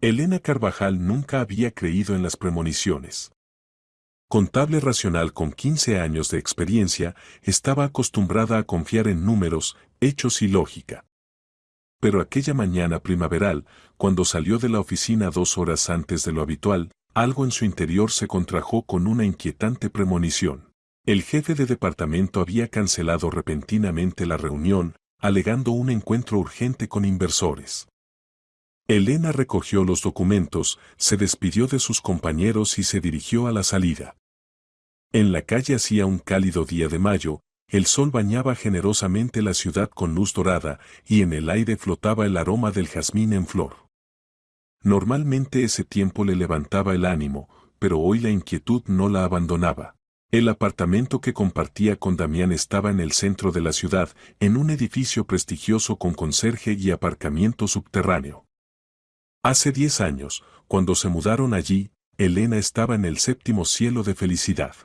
Elena Carvajal nunca había creído en las premoniciones. Contable racional con 15 años de experiencia, estaba acostumbrada a confiar en números, hechos y lógica. Pero aquella mañana primaveral, cuando salió de la oficina 2 horas antes de lo habitual, algo en su interior se contrajo con una inquietante premonición. El jefe de departamento había cancelado repentinamente la reunión, alegando un encuentro urgente con inversores. Elena recogió los documentos, se despidió de sus compañeros y se dirigió a la salida. En la calle hacía un cálido día de mayo, el sol bañaba generosamente la ciudad con luz dorada y en el aire flotaba el aroma del jazmín en flor. Normalmente ese tiempo le levantaba el ánimo, pero hoy la inquietud no la abandonaba. El apartamento que compartía con Damián estaba en el centro de la ciudad, en un edificio prestigioso con conserje y aparcamiento subterráneo. Hace 10 años, cuando se mudaron allí, Elena estaba en el séptimo cielo de felicidad.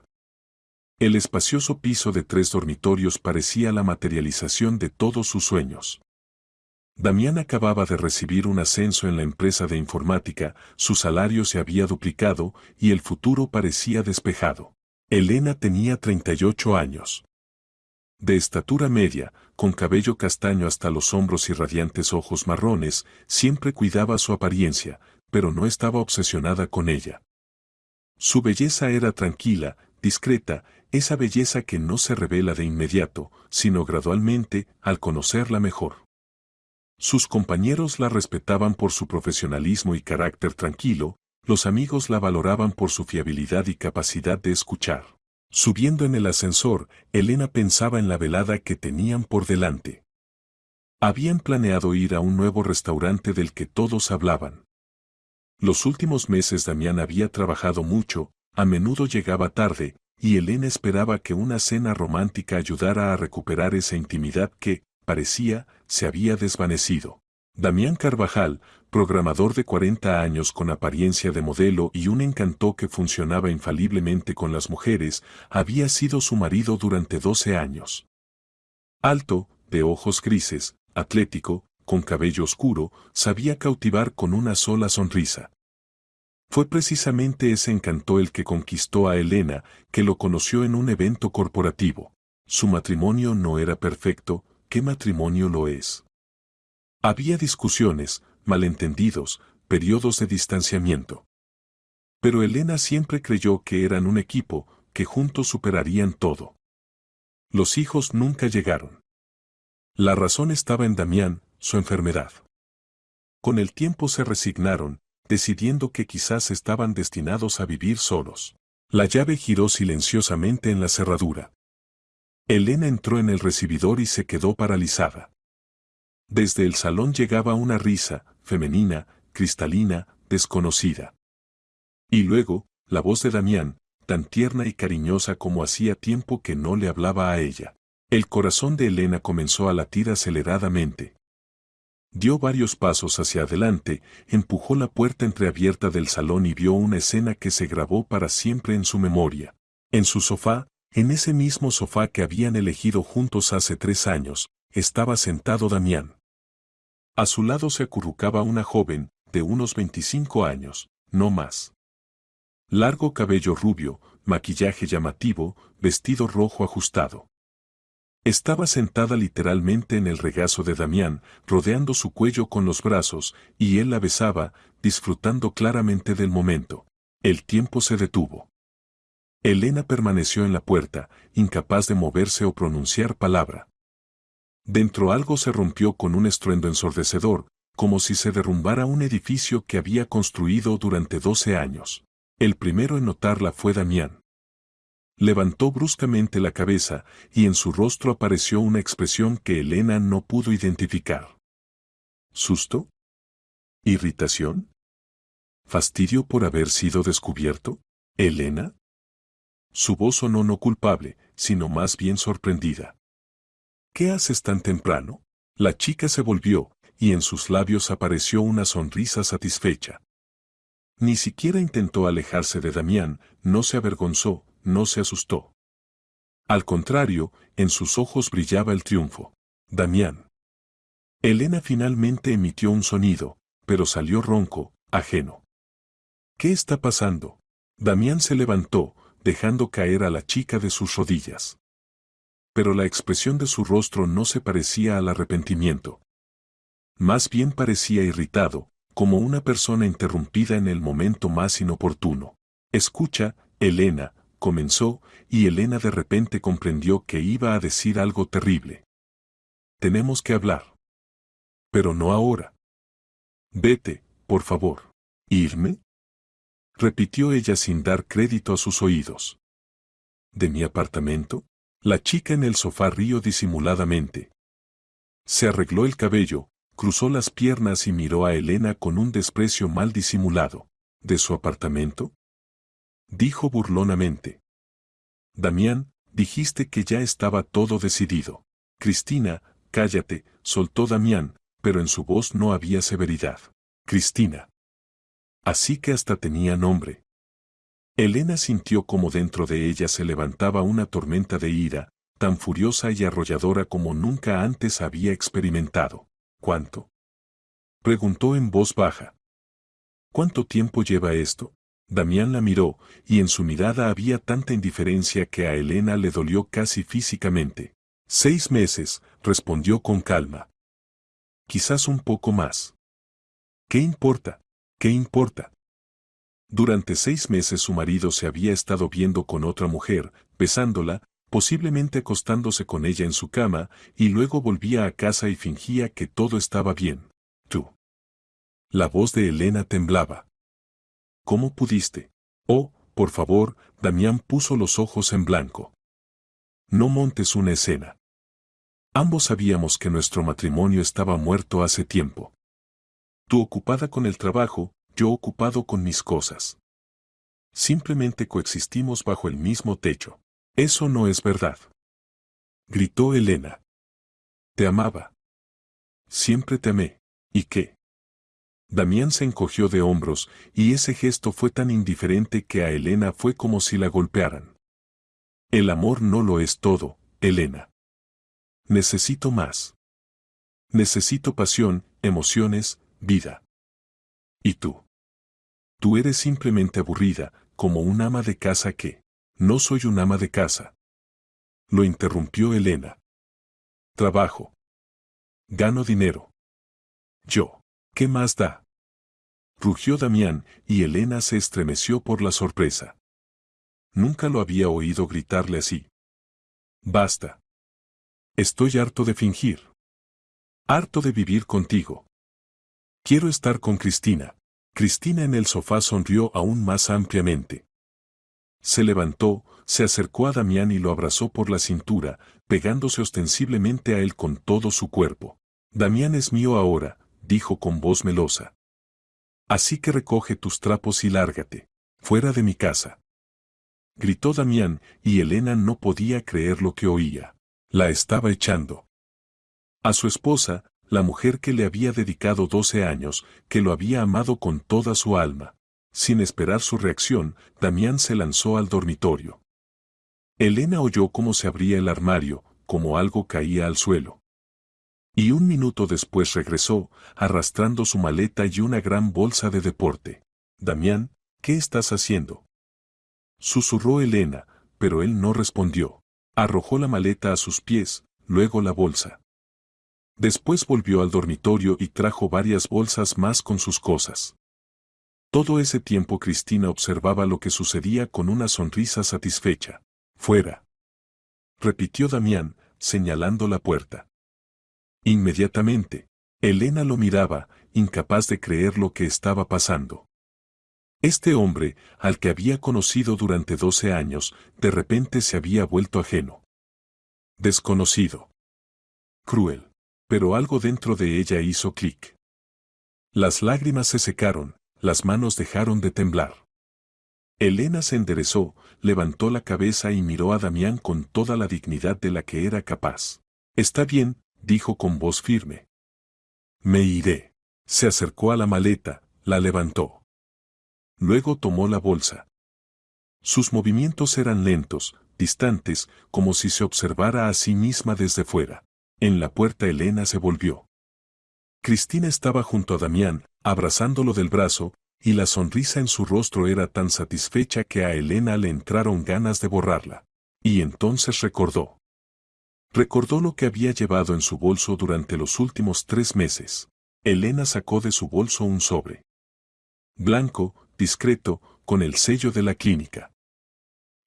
El espacioso piso de 3 dormitorios parecía la materialización de todos sus sueños. Damián acababa de recibir un ascenso en la empresa de informática, su salario se había duplicado y el futuro parecía despejado. Elena tenía 38 años. De estatura media, con cabello castaño hasta los hombros y radiantes ojos marrones, siempre cuidaba su apariencia, pero no estaba obsesionada con ella. Su belleza era tranquila, discreta, esa belleza que no se revela de inmediato, sino gradualmente, al conocerla mejor. Sus compañeros la respetaban por su profesionalismo y carácter tranquilo, los amigos la valoraban por su fiabilidad y capacidad de escuchar. Subiendo en el ascensor, Elena pensaba en la velada que tenían por delante. Habían planeado ir a un nuevo restaurante del que todos hablaban. Los últimos meses Damián había trabajado mucho, a menudo llegaba tarde, y Elena esperaba que una cena romántica ayudara a recuperar esa intimidad que, parecía, se había desvanecido. Damián Carvajal, programador de 40 años con apariencia de modelo y un encanto que funcionaba infaliblemente con las mujeres, había sido su marido durante 12 años. Alto, de ojos grises, atlético, con cabello oscuro, sabía cautivar con una sola sonrisa. Fue precisamente ese encanto el que conquistó a Elena, que lo conoció en un evento corporativo. Su matrimonio no era perfecto, ¿qué matrimonio lo es? Había discusiones, malentendidos, periodos de distanciamiento. Pero Elena siempre creyó que eran un equipo, que juntos superarían todo. Los hijos nunca llegaron. La razón estaba en Damián, su enfermedad. Con el tiempo se resignaron, decidiendo que quizás estaban destinados a vivir solos. La llave giró silenciosamente en la cerradura. Elena entró en el recibidor y se quedó paralizada. Desde el salón llegaba una risa, femenina, cristalina, desconocida. Y luego, la voz de Damián, tan tierna y cariñosa como hacía tiempo que no le hablaba a ella. El corazón de Elena comenzó a latir aceleradamente. Dio varios pasos hacia adelante, empujó la puerta entreabierta del salón y vio una escena que se grabó para siempre en su memoria. En su sofá, en ese mismo sofá que habían elegido juntos hace 3 años, estaba sentado Damián. A su lado se acurrucaba una joven, de unos 25 años, no más. Largo cabello rubio, maquillaje llamativo, vestido rojo ajustado. Estaba sentada literalmente en el regazo de Damián, rodeando su cuello con los brazos, y él la besaba, disfrutando claramente del momento. El tiempo se detuvo. Elena permaneció en la puerta, incapaz de moverse o pronunciar palabra. Dentro algo se rompió con un estruendo ensordecedor, como si se derrumbara un edificio que había construido durante 12 años. El primero en notarla fue Damián. Levantó bruscamente la cabeza, y en su rostro apareció una expresión que Elena no pudo identificar. ¿Susto? ¿Irritación? ¿Fastidio por haber sido descubierto? ¿Elena? Su voz sonó no culpable, sino más bien sorprendida. ¿Qué haces tan temprano? La chica se volvió, y en sus labios apareció una sonrisa satisfecha. Ni siquiera intentó alejarse de Damián, no se avergonzó, no se asustó. Al contrario, en sus ojos brillaba el triunfo. Damián. Elena finalmente emitió un sonido, pero salió ronco, ajeno. ¿Qué está pasando? Damián se levantó, dejando caer a la chica de sus rodillas. Pero la expresión de su rostro no se parecía al arrepentimiento. Más bien parecía irritado, como una persona interrumpida en el momento más inoportuno. Escucha, Elena, comenzó, y Elena de repente comprendió que iba a decir algo terrible. Tenemos que hablar. Pero no ahora. Vete, por favor. ¿Irme? Repitió ella sin dar crédito a sus oídos. ¿De mi apartamento? La chica en el sofá rió disimuladamente. Se arregló el cabello, cruzó las piernas y miró a Elena con un desprecio mal disimulado. ¿De su apartamento? Dijo burlonamente. Damián, dijiste que ya estaba todo decidido. Cristina, cállate, soltó Damián, pero en su voz no había severidad. Cristina. Así que hasta tenía nombre. Elena sintió como dentro de ella se levantaba una tormenta de ira, tan furiosa y arrolladora como nunca antes había experimentado. ¿Cuánto? Preguntó en voz baja. ¿Cuánto tiempo lleva esto? Damián la miró, y en su mirada había tanta indiferencia que a Elena le dolió casi físicamente. 6 meses, respondió con calma. Quizás un poco más. ¿Qué importa? ¿Qué importa? Durante 6 meses su marido se había estado viendo con otra mujer, besándola, posiblemente acostándose con ella en su cama, y luego volvía a casa y fingía que todo estaba bien. Tú. La voz de Elena temblaba. ¿Cómo pudiste? Oh, por favor, Damián puso los ojos en blanco. No montes una escena. Ambos sabíamos que nuestro matrimonio estaba muerto hace tiempo. Tú ocupada con el trabajo, yo ocupado con mis cosas. Simplemente coexistimos bajo el mismo techo. Eso no es verdad. Gritó Elena. Te amaba. Siempre te amé. ¿Y qué? Damián se encogió de hombros, y ese gesto fue tan indiferente que a Elena fue como si la golpearan. El amor no lo es todo, Elena. Necesito más. Necesito pasión, emociones, vida. ¿Y tú? Tú eres simplemente aburrida, como un ama de casa que... No soy un ama de casa. Lo interrumpió Elena. Trabajo. Gano dinero. Yo. ¿Qué más da? Rugió Damián, y Elena se estremeció por la sorpresa. Nunca lo había oído gritarle así. Basta. Estoy harto de fingir. Harto de vivir contigo. Quiero estar con Cristina. Cristina en el sofá sonrió aún más ampliamente. Se levantó, se acercó a Damián y lo abrazó por la cintura, pegándose ostensiblemente a él con todo su cuerpo. Damián es mío ahora, dijo con voz melosa. Así que recoge tus trapos y lárgate. Fuera de mi casa. Gritó Damián, y Elena no podía creer lo que oía. La estaba echando. A su esposa, la mujer que le había dedicado 12 años, que lo había amado con toda su alma. Sin esperar su reacción, Damián se lanzó al dormitorio. Elena oyó cómo se abría el armario, como algo caía al suelo. Y un minuto después regresó, arrastrando su maleta y una gran bolsa de deporte. Damián, ¿qué estás haciendo? Susurró Elena, pero él no respondió. Arrojó la maleta a sus pies, luego la bolsa. Después volvió al dormitorio y trajo varias bolsas más con sus cosas. Todo ese tiempo Cristina observaba lo que sucedía con una sonrisa satisfecha. Fuera. Repitió Damián, señalando la puerta. Inmediatamente, Elena lo miraba, incapaz de creer lo que estaba pasando. Este hombre, al que había conocido durante 12 años, de repente se había vuelto ajeno. Desconocido. Cruel. Pero algo dentro de ella hizo clic. Las lágrimas se secaron, las manos dejaron de temblar. Elena se enderezó, levantó la cabeza y miró a Damián con toda la dignidad de la que era capaz. Está bien, dijo con voz firme. Me iré. Se acercó a la maleta, la levantó. Luego tomó la bolsa. Sus movimientos eran lentos, distantes, como si se observara a sí misma desde fuera. En la puerta Elena se volvió. Cristina estaba junto a Damián, abrazándolo del brazo, y la sonrisa en su rostro era tan satisfecha que a Elena le entraron ganas de borrarla. Y entonces recordó. Recordó lo que había llevado en su bolso durante los últimos 3 meses. Elena sacó de su bolso un sobre. Blanco, discreto, con el sello de la clínica.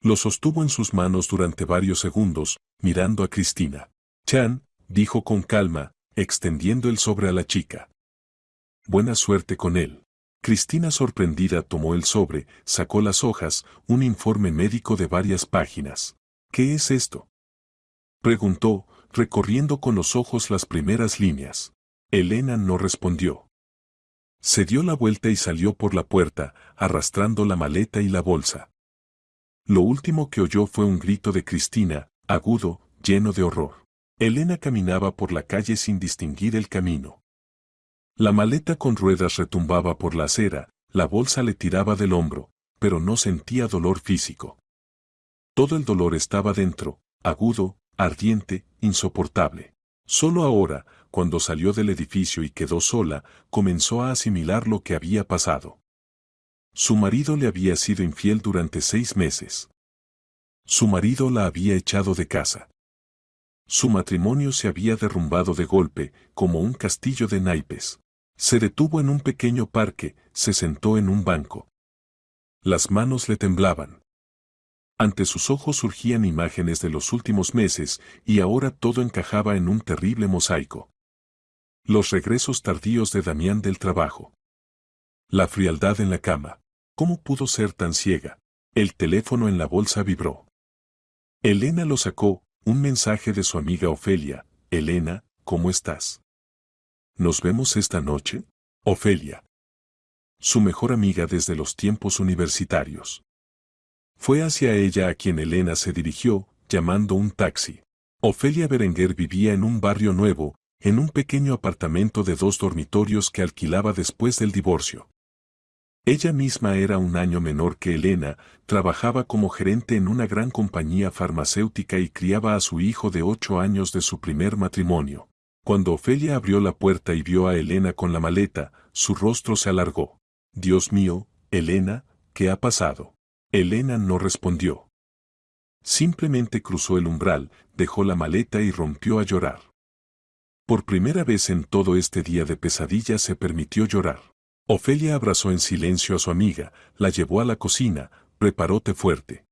Lo sostuvo en sus manos durante varios segundos, mirando a Cristina. Chan, dijo con calma, extendiendo el sobre a la chica. Buena suerte con él. Cristina sorprendida tomó el sobre, sacó las hojas, un informe médico de varias páginas. ¿Qué es esto?, preguntó, recorriendo con los ojos las primeras líneas. Elena no respondió. Se dio la vuelta y salió por la puerta, arrastrando la maleta y la bolsa. Lo último que oyó fue un grito de Cristina, agudo, lleno de horror. Elena caminaba por la calle sin distinguir el camino. La maleta con ruedas retumbaba por la acera, la bolsa le tiraba del hombro, pero no sentía dolor físico. Todo el dolor estaba dentro, agudo, ardiente, insoportable. Solo ahora, cuando salió del edificio y quedó sola, comenzó a asimilar lo que había pasado. Su marido le había sido infiel durante 6 meses. Su marido la había echado de casa. Su matrimonio se había derrumbado de golpe, como un castillo de naipes. Se detuvo en un pequeño parque, se sentó en un banco. Las manos le temblaban. Ante sus ojos surgían imágenes de los últimos meses, y ahora todo encajaba en un terrible mosaico. Los regresos tardíos de Damián del trabajo. La frialdad en la cama. ¿Cómo pudo ser tan ciega? El teléfono en la bolsa vibró. Elena lo sacó, un mensaje de su amiga Ofelia. Elena, ¿cómo estás? ¿Nos vemos esta noche? Ofelia. Su mejor amiga desde los tiempos universitarios. Fue hacia ella a quien Elena se dirigió, llamando un taxi. Ofelia Berenguer vivía en un barrio nuevo, en un pequeño apartamento de 2 dormitorios que alquilaba después del divorcio. Ella misma era un año menor que Elena, trabajaba como gerente en una gran compañía farmacéutica y criaba a su hijo de 8 años de su primer matrimonio. Cuando Ofelia abrió la puerta y vio a Elena con la maleta, su rostro se alargó. Dios mío, Elena, ¿qué ha pasado? Elena no respondió. Simplemente cruzó el umbral, dejó la maleta y rompió a llorar. Por primera vez en todo este día de pesadilla se permitió llorar. Ofelia abrazó en silencio a su amiga, la llevó a la cocina, preparó té fuerte.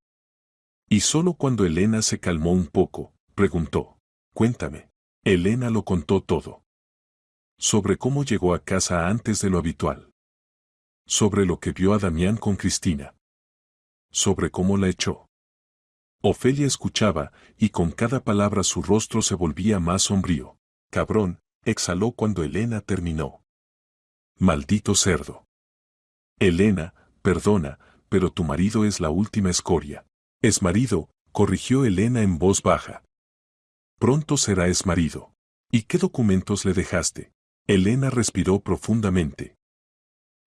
Y solo cuando Elena se calmó un poco, preguntó, cuéntame. Elena lo contó todo. Sobre cómo llegó a casa antes de lo habitual. Sobre lo que vio a Damián con Cristina. Sobre cómo la echó. Ofelia escuchaba, y con cada palabra su rostro se volvía más sombrío. Cabrón, exhaló cuando Elena terminó. Maldito cerdo. Elena, perdona, pero tu marido es la última escoria. Es marido, corrigió Elena en voz baja. Pronto será exmarido. ¿Y qué documentos le dejaste? Elena respiró profundamente.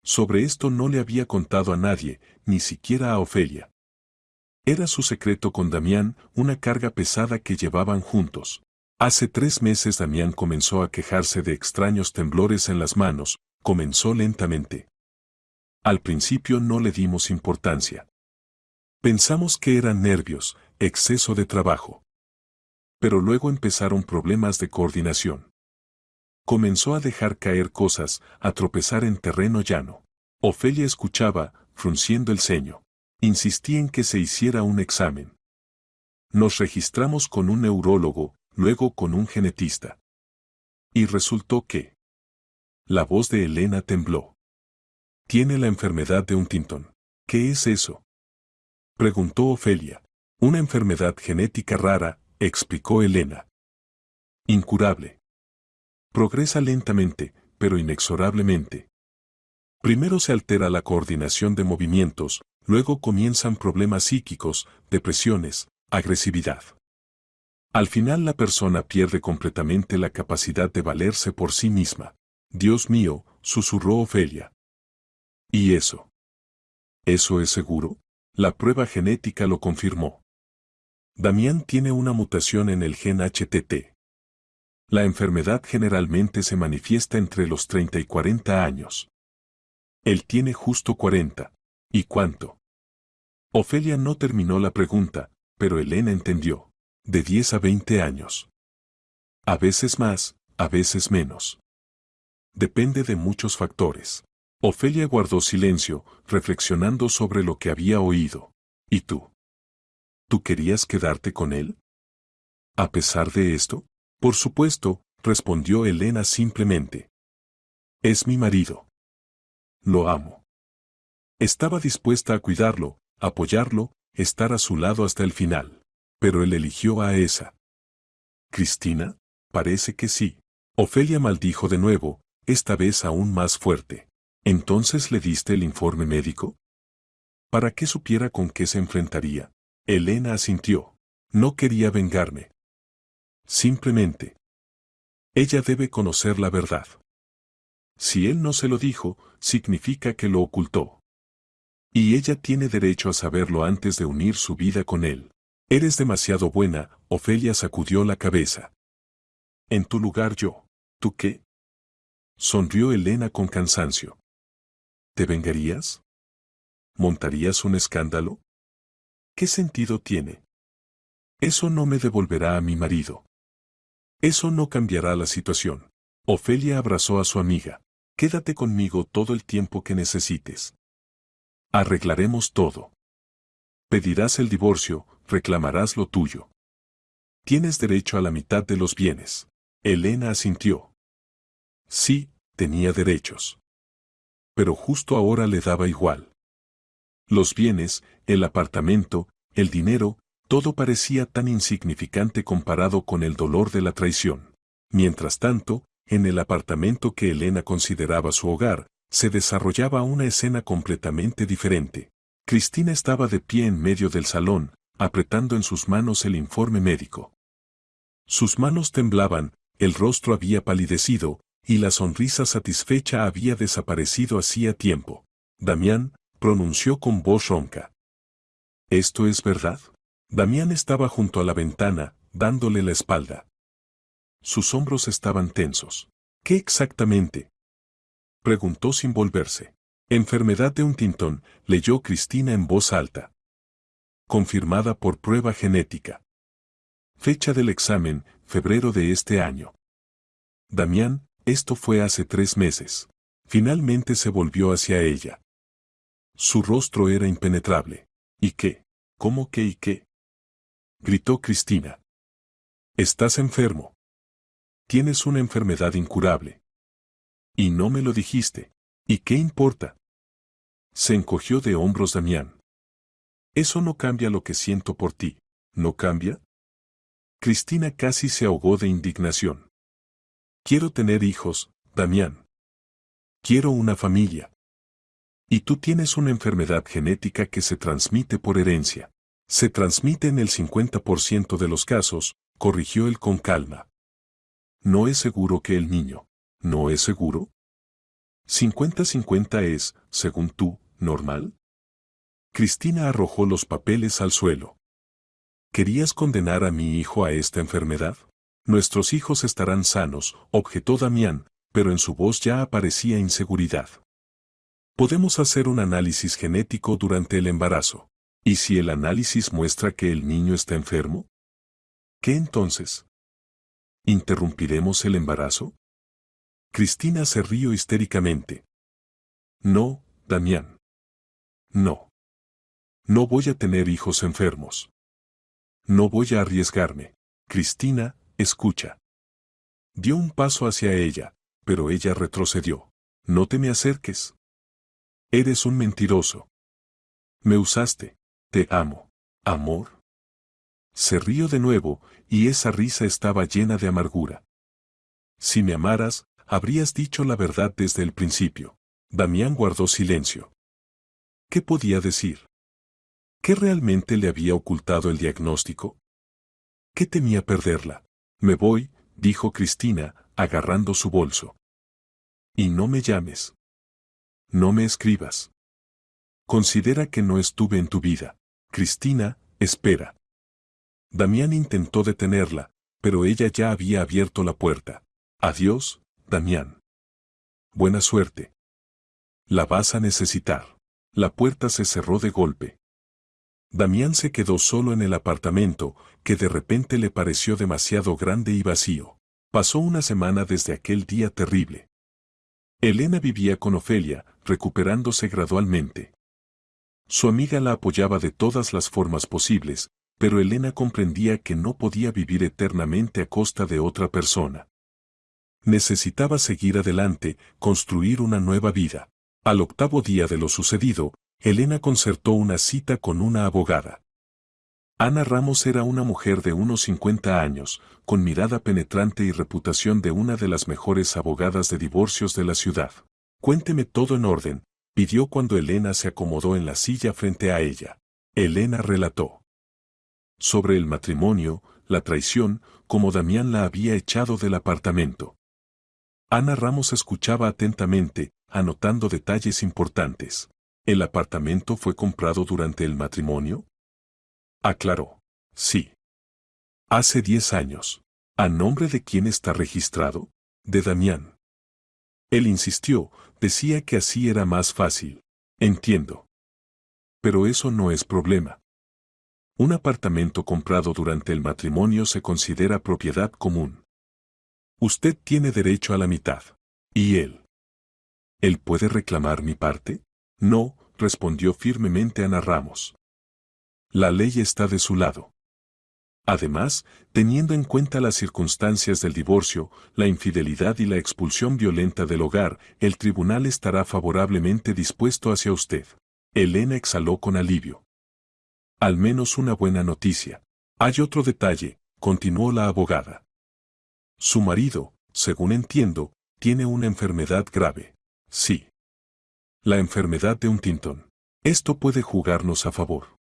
Sobre esto no le había contado a nadie, ni siquiera a Ofelia. Era su secreto con Damián, una carga pesada que llevaban juntos. Hace 3 meses Damián comenzó a quejarse de extraños temblores en las manos, comenzó lentamente. Al principio no le dimos importancia. Pensamos que eran nervios, exceso de trabajo. Pero luego empezaron problemas de coordinación. Comenzó a dejar caer cosas, a tropezar en terreno llano. Ofelia escuchaba, frunciendo el ceño. Insistí en que se hiciera un examen. Nos registramos con un neurólogo, luego con un genetista. Y resultó que... La voz de Elena tembló. Tiene la enfermedad de Huntington. ¿Qué es eso?, preguntó Ofelia. Una enfermedad genética rara, explicó Elena. Incurable. Progresa lentamente, pero inexorablemente. Primero se altera la coordinación de movimientos, luego comienzan problemas psíquicos, depresiones, agresividad. Al final la persona pierde completamente la capacidad de valerse por sí misma. Dios mío, susurró Ofelia. ¿Y eso? ¿Eso es seguro? La prueba genética lo confirmó. Damián tiene una mutación en el gen HTT. La enfermedad generalmente se manifiesta entre los 30 y 40 años. Él tiene justo 40. ¿Y cuánto? Ofelia no terminó la pregunta, pero Elena entendió. De 10 a 20 años. A veces más, a veces menos. Depende de muchos factores. Ofelia guardó silencio, reflexionando sobre lo que había oído. ¿Y tú? ¿Tú querías quedarte con él? ¿A pesar de esto? Por supuesto, respondió Elena simplemente. Es mi marido. Lo amo. Estaba dispuesta a cuidarlo, apoyarlo, estar a su lado hasta el final. Pero él eligió a esa. ¿Cristina? Parece que sí. Ofelia maldijo de nuevo, esta vez aún más fuerte. ¿Entonces le diste el informe médico? ¿Para que supiera con qué se enfrentaría? Elena asintió. No quería vengarme. Simplemente. Ella debe conocer la verdad. Si él no se lo dijo, significa que lo ocultó. Y ella tiene derecho a saberlo antes de unir su vida con él. Eres demasiado buena, Ofelia sacudió la cabeza. En tu lugar yo. ¿Tú qué? Sonrió Elena con cansancio. ¿Te vengarías? ¿Montarías un escándalo? ¿Qué sentido tiene? Eso no me devolverá a mi marido. Eso no cambiará la situación. Ofelia abrazó a su amiga. Quédate conmigo todo el tiempo que necesites. Arreglaremos todo. Pedirás el divorcio, reclamarás lo tuyo. Tienes derecho a la mitad de los bienes. Elena asintió. Sí, tenía derechos. Pero justo ahora le daba igual. Los bienes, el apartamento, el dinero, todo parecía tan insignificante comparado con el dolor de la traición. Mientras tanto, en el apartamento que Elena consideraba su hogar, se desarrollaba una escena completamente diferente. Cristina estaba de pie en medio del salón, apretando en sus manos el informe médico. Sus manos temblaban, el rostro había palidecido, y la sonrisa satisfecha había desaparecido hacía tiempo. Damián, pronunció con voz ronca. ¿Esto es verdad? Damián estaba junto a la ventana, dándole la espalda. Sus hombros estaban tensos. ¿Qué exactamente? Preguntó sin volverse. Enfermedad de Huntington, leyó Cristina en voz alta. Confirmada por prueba genética. Fecha del examen, febrero de este año. Damián, esto fue hace 3 meses. Finalmente se volvió hacia ella. Su rostro era impenetrable. ¿Y qué? ¿Cómo que y qué? Gritó Cristina. Estás enfermo. Tienes una enfermedad incurable. Y no me lo dijiste. ¿Y qué importa? Se encogió de hombros Damián. Eso no cambia lo que siento por ti. ¿No cambia? Cristina casi se ahogó de indignación. Quiero tener hijos, Damián. Quiero una familia. Y tú tienes una enfermedad genética que se transmite por herencia. Se transmite en el 50% de los casos, corrigió él con calma. No es seguro que el niño. ¿No es seguro? 50-50 es, según tú, normal. Cristina arrojó los papeles al suelo. ¿Querías condenar a mi hijo a esta enfermedad? Nuestros hijos estarán sanos, objetó Damián, pero en su voz ya aparecía inseguridad. Podemos hacer un análisis genético durante el embarazo. ¿Y si el análisis muestra que el niño está enfermo? ¿Qué entonces? ¿Interrumpiremos el embarazo? Cristina se rió histéricamente. No, Damián. No. No voy a tener hijos enfermos. No voy a arriesgarme. Cristina, escucha. Dio un paso hacia ella, pero ella retrocedió. No te me acerques. Eres un mentiroso. Me usaste. Te amo. ¿Amor? Se rió de nuevo, y esa risa estaba llena de amargura. Si me amaras, habrías dicho la verdad desde el principio. Damián guardó silencio. ¿Qué podía decir? ¿Qué realmente le había ocultado el diagnóstico? ¿Qué temía perderla? Me voy, dijo Cristina, agarrando su bolso. Y no me llames. No me escribas. Considera que no estuve en tu vida. Cristina, espera. Damián intentó detenerla, pero ella ya había abierto la puerta. Adiós, Damián. Buena suerte. La vas a necesitar. La puerta se cerró de golpe. Damián se quedó solo en el apartamento, que de repente le pareció demasiado grande y vacío. Pasó una semana desde aquel día terrible. Elena vivía con Ofelia, recuperándose gradualmente. Su amiga la apoyaba de todas las formas posibles, pero Elena comprendía que no podía vivir eternamente a costa de otra persona. Necesitaba seguir adelante, construir una nueva vida. Al octavo día de lo sucedido, Elena concertó una cita con una abogada. Ana Ramos era una mujer de unos 50 años, con mirada penetrante y reputación de una de las mejores abogadas de divorcios de la ciudad. Cuénteme todo en orden, pidió cuando Elena se acomodó en la silla frente a ella. Elena relató sobre el matrimonio, la traición, cómo Damián la había echado del apartamento. Ana Ramos escuchaba atentamente, anotando detalles importantes. ¿El apartamento fue comprado durante el matrimonio? Aclaró. Sí. Hace 10 años. ¿A nombre de quién está registrado? De Damián. Él insistió, decía que así era más fácil. Entiendo. Pero eso no es problema. Un apartamento comprado durante el matrimonio se considera propiedad común. Usted tiene derecho a la mitad. ¿Y él? ¿Él puede reclamar mi parte? No, respondió firmemente Ana Ramos. La ley está de su lado. Además, teniendo en cuenta las circunstancias del divorcio, la infidelidad y la expulsión violenta del hogar, el tribunal estará favorablemente dispuesto hacia usted. Elena exhaló con alivio. Al menos una buena noticia. Hay otro detalle, continuó la abogada. Su marido, según entiendo, tiene una enfermedad grave. Sí. La enfermedad de Huntington. Esto puede jugarnos a favor.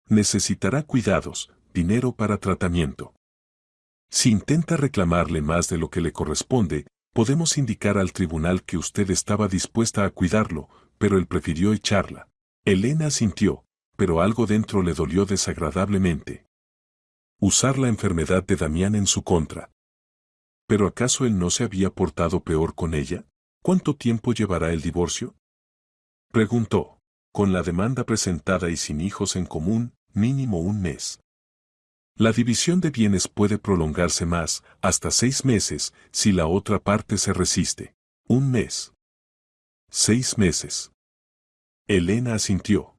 Necesitará cuidados, dinero para tratamiento. Si intenta reclamarle más de lo que le corresponde, podemos indicar al tribunal que usted estaba dispuesta a cuidarlo, pero él prefirió echarla. Elena asintió, pero algo dentro le dolió desagradablemente. Usar la enfermedad de Damián en su contra. ¿Pero acaso él no se había portado peor con ella? ¿Cuánto tiempo llevará el divorcio? Preguntó. Con la demanda presentada y sin hijos en común, mínimo un mes. La división de bienes puede prolongarse más, hasta 6 meses, si la otra parte se resiste. Un mes. 6 meses. Elena asintió.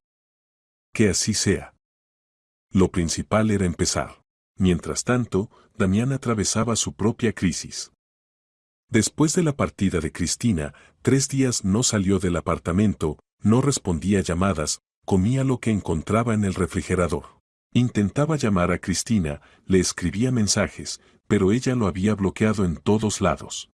Que así sea. Lo principal era empezar. Mientras tanto, Damián atravesaba su propia crisis. Después de la partida de Cristina, 3 días no salió del apartamento, no respondía llamadas, comía lo que encontraba en el refrigerador. Intentaba llamar a Cristina, le escribía mensajes, pero ella lo había bloqueado en todos lados.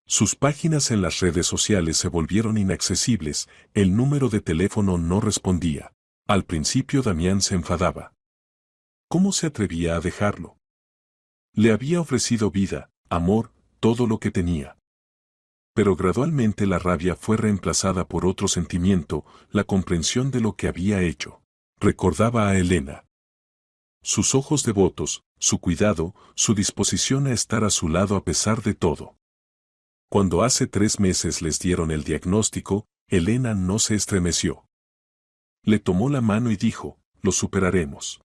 Sus páginas en las redes sociales se volvieron inaccesibles, el número de teléfono no respondía. Al principio Damián se enfadaba. ¿Cómo se atrevía a dejarlo? Le había ofrecido vida, amor, todo lo que tenía. Pero gradualmente la rabia fue reemplazada por otro sentimiento, la comprensión de lo que había hecho. Recordaba a Elena. Sus ojos devotos, su cuidado, su disposición a estar a su lado a pesar de todo. Cuando hace 3 meses les dieron el diagnóstico, Elena no se estremeció. Le tomó la mano y dijo, lo superaremos.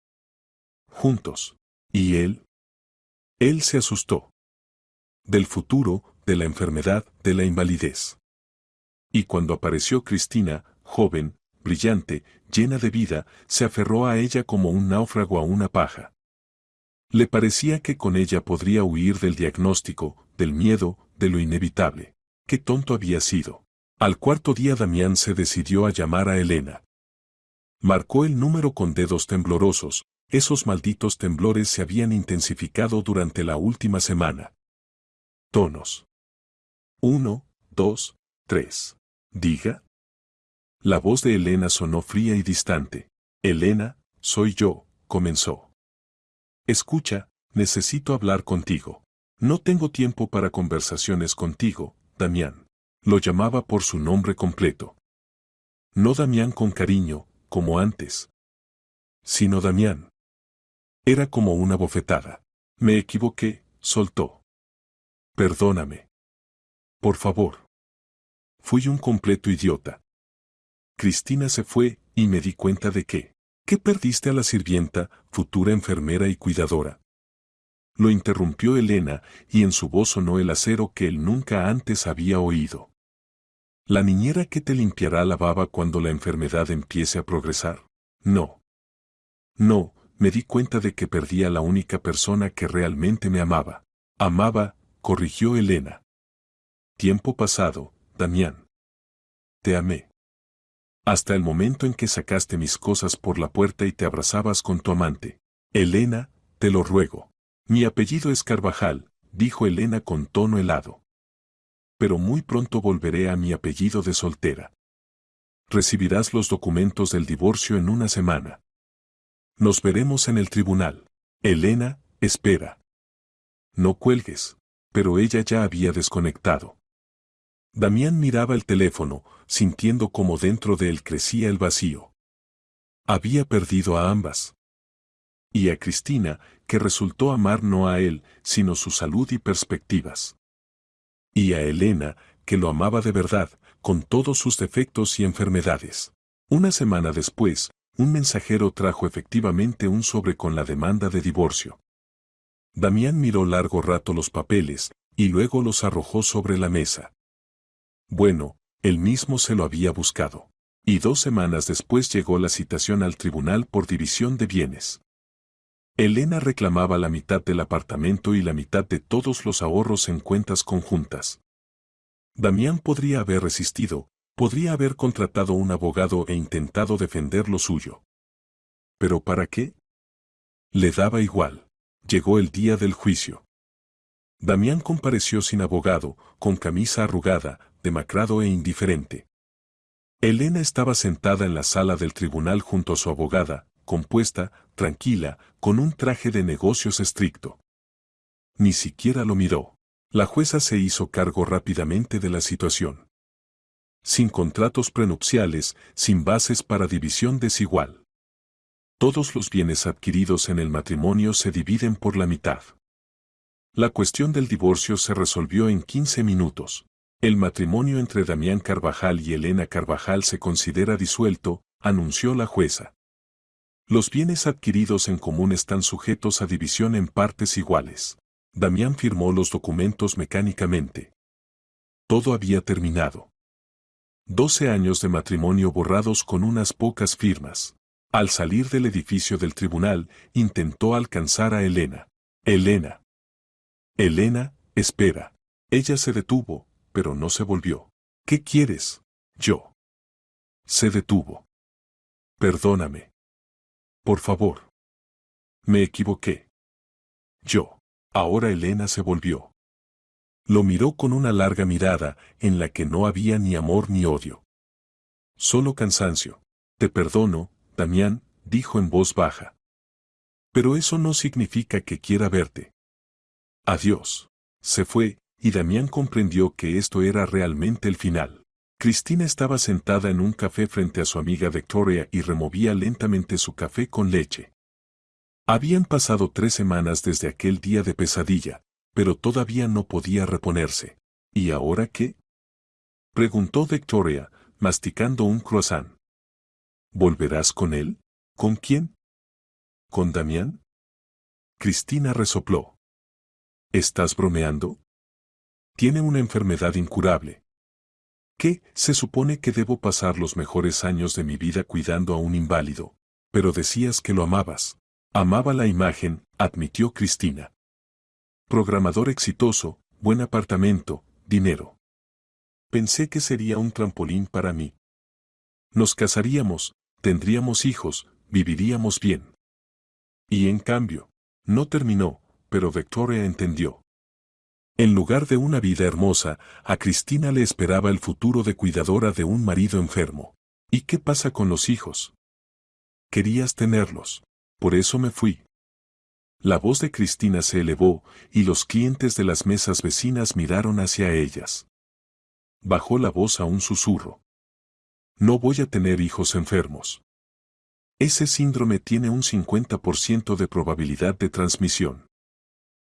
Juntos. ¿Y él? Él se asustó. Del futuro, de la enfermedad, de la invalidez. Y cuando apareció Cristina, joven, brillante, llena de vida, se aferró a ella como un náufrago a una paja. Le parecía que con ella podría huir del diagnóstico, del miedo, de lo inevitable. Qué tonto había sido. Al cuarto día Damián se decidió a llamar a Elena. Marcó el número con dedos temblorosos, esos malditos temblores se habían intensificado durante la última semana. Tonos. 1, 2, 3. Diga. La voz de Elena sonó fría y distante. Elena, soy yo, comenzó. Escucha, necesito hablar contigo. No tengo tiempo para conversaciones contigo, Damián. Lo llamaba por su nombre completo. No Damián con cariño, como antes. Sino Damián. Era como una bofetada. Me equivoqué, soltó. Perdóname. Por favor. Fui un completo idiota. Cristina se fue, y me di cuenta de que perdiste a la sirvienta, futura enfermera y cuidadora. Lo interrumpió Elena, y en su voz sonó el acero que él nunca antes había oído. ¿La niñera que te limpiará la baba cuando la enfermedad empiece a progresar? No. No, me di cuenta de que perdí a la única persona que realmente me amaba. Amaba, corrigió Elena. Tiempo pasado, Damián. Te amé. Hasta el momento en que sacaste mis cosas por la puerta y te abrazabas con tu amante. Elena, te lo ruego. Mi apellido es Carvajal, dijo Elena con tono helado. Pero muy pronto volveré a mi apellido de soltera. Recibirás los documentos del divorcio en una semana. Nos veremos en el tribunal. Elena, espera. No cuelgues. Pero ella ya había desconectado. Damián miraba el teléfono, sintiendo cómo dentro de él crecía el vacío. Había perdido a ambas. Y a Cristina, que resultó amar no a él, sino su salud y perspectivas. Y a Elena, que lo amaba de verdad, con todos sus defectos y enfermedades. Una semana después, un mensajero trajo efectivamente un sobre con la demanda de divorcio. Damián miró largo rato los papeles, y luego los arrojó sobre la mesa. Bueno, él mismo se lo había buscado. Y 2 semanas después llegó la citación al tribunal por división de bienes. Elena reclamaba la mitad del apartamento y la mitad de todos los ahorros en cuentas conjuntas. Damián podría haber resistido, podría haber contratado un abogado e intentado defender lo suyo. ¿Pero para qué? Le daba igual. Llegó el día del juicio. Damián compareció sin abogado, con camisa arrugada, demacrado e indiferente. Elena estaba sentada en la sala del tribunal junto a su abogada, compuesta, tranquila, con un traje de negocios estricto. Ni siquiera lo miró. La jueza se hizo cargo rápidamente de la situación. Sin contratos prenupciales, sin bases para división desigual. Todos los bienes adquiridos en el matrimonio se dividen por la mitad. La cuestión del divorcio se resolvió en 15 minutos. El matrimonio entre Damián Carvajal y Elena Carvajal se considera disuelto, anunció la jueza. Los bienes adquiridos en común están sujetos a división en partes iguales. Damián firmó los documentos mecánicamente. Todo había terminado. 12 años de matrimonio borrados con unas pocas firmas. Al salir del edificio del tribunal, intentó alcanzar a Elena. Elena. Elena, espera. Ella se detuvo, pero no se volvió. ¿Qué quieres? Yo. Se detuvo. Perdóname. Por favor. Me equivoqué. Yo. Ahora Elena se volvió. Lo miró con una larga mirada, en la que no había ni amor ni odio. Solo cansancio. Te perdono, Damián, dijo en voz baja. Pero eso no significa que quiera verte. Adiós. Se fue, y Damián comprendió que esto era realmente el final. Cristina estaba sentada en un café frente a su amiga Victoria y removía lentamente su café con leche. Habían pasado 3 semanas desde aquel día de pesadilla, pero todavía no podía reponerse. ¿Y ahora qué? Preguntó Victoria, masticando un croissant. ¿Volverás con él? ¿Con quién? ¿Con Damián? Cristina resopló. ¿Estás bromeando? Tiene una enfermedad incurable. ¿Qué? Se supone que debo pasar los mejores años de mi vida cuidando a un inválido. Pero decías que lo amabas. Amaba la imagen, admitió Cristina. Programador exitoso, buen apartamento, dinero. Pensé que sería un trampolín para mí. Nos casaríamos, tendríamos hijos, viviríamos bien. Y en cambio, no terminó, pero Victoria entendió. En lugar de una vida hermosa, a Cristina le esperaba el futuro de cuidadora de un marido enfermo. ¿Y qué pasa con los hijos? Querías tenerlos. Por eso me fui. La voz de Cristina se elevó, y los clientes de las mesas vecinas miraron hacia ellas. Bajó la voz a un susurro. No voy a tener hijos enfermos. Ese síndrome tiene un 50% de probabilidad de transmisión.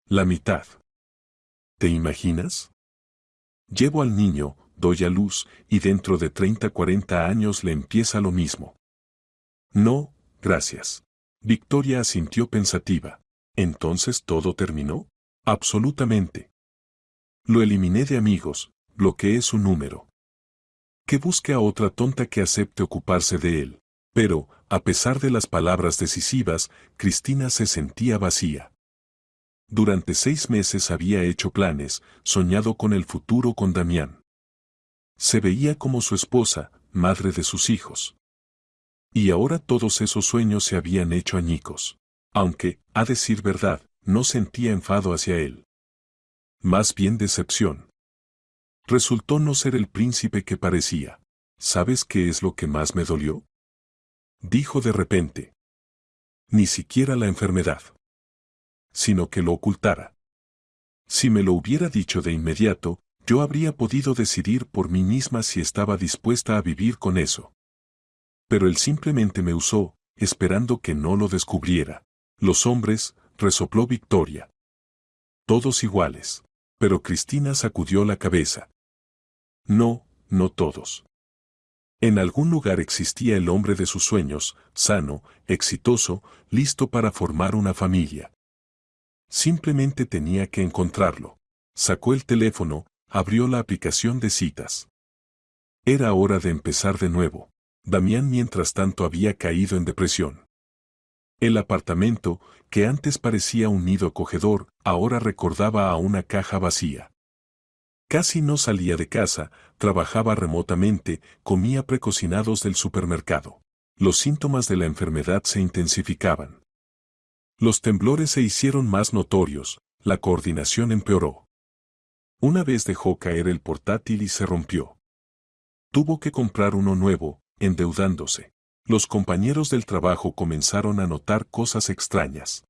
La mitad. ¿Te imaginas? Llevo al niño, doy a luz, y dentro de 30-40 años le empieza lo mismo. No, gracias. Victoria asintió pensativa. ¿Entonces todo terminó? Absolutamente. Lo eliminé de amigos, bloqueé su número. Que busque a otra tonta que acepte ocuparse de él. Pero, a pesar de las palabras decisivas, Cristina se sentía vacía. Durante 6 meses había hecho planes, soñado con el futuro con Damián. Se veía como su esposa, madre de sus hijos. Y ahora todos esos sueños se habían hecho añicos. Aunque, a decir verdad, no sentía enfado hacia él. Más bien decepción. Resultó no ser el príncipe que parecía. ¿Sabes qué es lo que más me dolió? Dijo de repente. Ni siquiera la enfermedad. Sino que lo ocultara. Si me lo hubiera dicho de inmediato, yo habría podido decidir por mí misma si estaba dispuesta a vivir con eso. Pero él simplemente me usó, esperando que no lo descubriera. Los hombres, resopló Victoria. Todos iguales. Pero Cristina sacudió la cabeza. No, no todos. En algún lugar existía el hombre de sus sueños, sano, exitoso, listo para formar una familia. Simplemente tenía que encontrarlo. Sacó el teléfono, abrió la aplicación de citas. Era hora de empezar de nuevo. Damián mientras tanto había caído en depresión. El apartamento, que antes parecía un nido acogedor, ahora recordaba a una caja vacía. Casi no salía de casa, trabajaba remotamente, comía precocinados del supermercado. Los síntomas de la enfermedad se intensificaban. Los temblores se hicieron más notorios, la coordinación empeoró. Una vez dejó caer el portátil y se rompió. Tuvo que comprar uno nuevo, endeudándose. Los compañeros del trabajo comenzaron a notar cosas extrañas.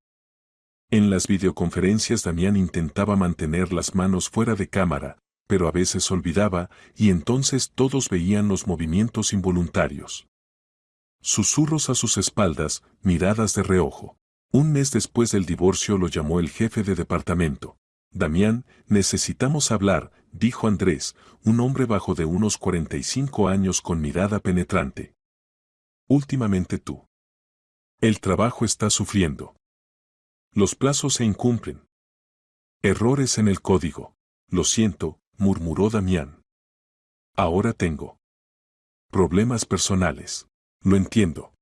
En las videoconferencias Damián intentaba mantener las manos fuera de cámara, pero a veces olvidaba, y entonces todos veían los movimientos involuntarios. Susurros a sus espaldas, miradas de reojo. Un mes después del divorcio lo llamó el jefe de departamento. Damián, necesitamos hablar, dijo Andrés, un hombre bajo de unos 45 años con mirada penetrante. Últimamente tú. El trabajo está sufriendo. Los plazos se incumplen. Errores en el código. Lo siento, murmuró Damián. Ahora tengo problemas personales. Lo entiendo.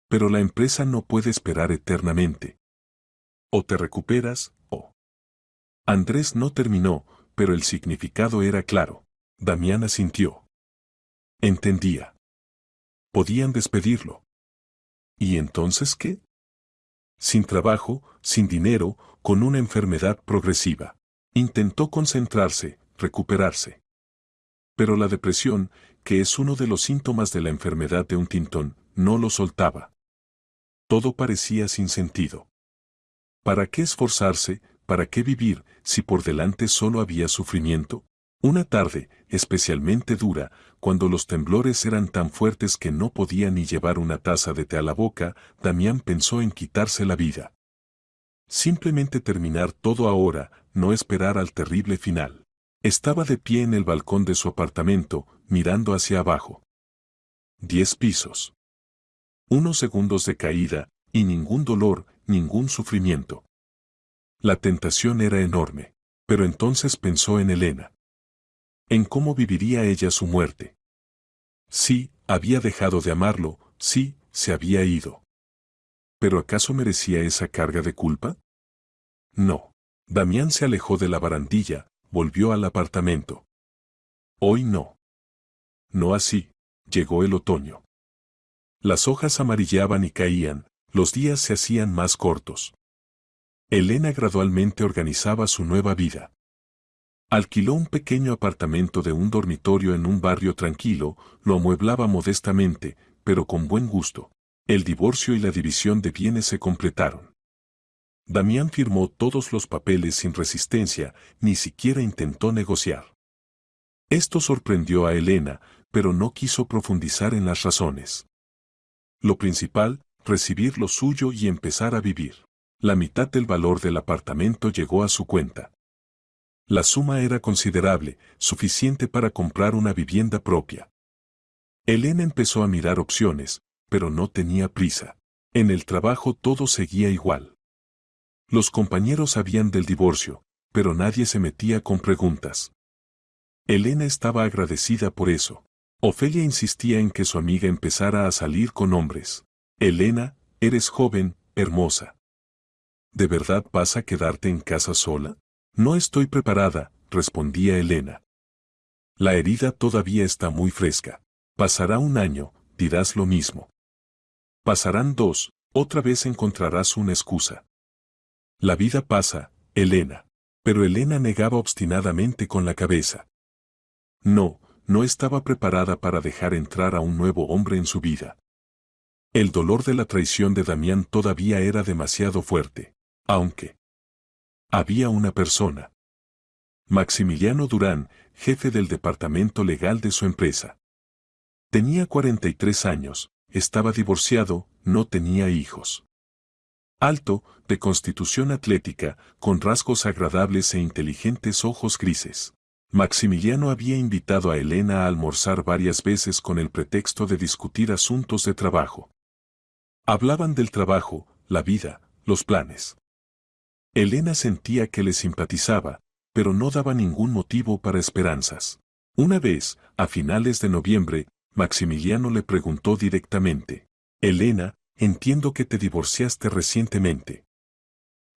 Pero la empresa no puede esperar eternamente. O te recuperas, o... Andrés no terminó, pero el significado era claro. Damián asintió. Entendía. Podían despedirlo. ¿Y entonces qué? Sin trabajo, sin dinero, con una enfermedad progresiva. Intentó concentrarse, recuperarse. Pero la depresión, que es uno de los síntomas de la enfermedad de Huntington, no lo soltaba. Todo parecía sin sentido. ¿Para qué esforzarse, para qué vivir, si por delante solo había sufrimiento? Una tarde, especialmente dura, cuando los temblores eran tan fuertes que no podía ni llevar una taza de té a la boca, Damián pensó en quitarse la vida. Simplemente terminar todo ahora, no esperar al terrible final. Estaba de pie en el balcón de su apartamento, mirando hacia abajo. 10 pisos. Unos segundos de caída, y ningún dolor, ningún sufrimiento. La tentación era enorme. Pero entonces pensó en Elena. En cómo viviría ella su muerte. Sí, había dejado de amarlo, sí, se había ido. ¿Pero acaso merecía esa carga de culpa? No. Damián se alejó de la barandilla, volvió al apartamento. Hoy no. No así. Llegó el otoño. Las hojas amarillaban y caían, los días se hacían más cortos. Elena gradualmente organizaba su nueva vida. Alquiló un pequeño apartamento de un dormitorio en un barrio tranquilo, lo amueblaba modestamente, pero con buen gusto. El divorcio y la división de bienes se completaron. Damián firmó todos los papeles sin resistencia, ni siquiera intentó negociar. Esto sorprendió a Elena, pero no quiso profundizar en las razones. Lo principal, recibir lo suyo y empezar a vivir. La mitad del valor del apartamento llegó a su cuenta. La suma era considerable, suficiente para comprar una vivienda propia. Elena empezó a mirar opciones, pero no tenía prisa. En el trabajo todo seguía igual. Los compañeros sabían del divorcio, pero nadie se metía con preguntas. Elena estaba agradecida por eso. Ofelia insistía en que su amiga empezara a salir con hombres. Elena, eres joven, hermosa. ¿De verdad vas a quedarte en casa sola? No estoy preparada, respondía Elena. La herida todavía está muy fresca. Pasará un año, dirás lo mismo. Pasarán 2, otra vez encontrarás una excusa. La vida pasa, Elena. Pero Elena negaba obstinadamente con la cabeza. No, no estaba preparada para dejar entrar a un nuevo hombre en su vida. El dolor de la traición de Damián todavía era demasiado fuerte, aunque había una persona. Maximiliano Durán, jefe del departamento legal de su empresa. Tenía 43 años, estaba divorciado, no tenía hijos. Alto, de constitución atlética, con rasgos agradables e inteligentes ojos grises. Maximiliano había invitado a Elena a almorzar varias veces con el pretexto de discutir asuntos de trabajo. Hablaban del trabajo, la vida, los planes. Elena sentía que le simpatizaba, pero no daba ningún motivo para esperanzas. Una vez, a finales de noviembre, Maximiliano le preguntó directamente: Elena, entiendo que te divorciaste recientemente.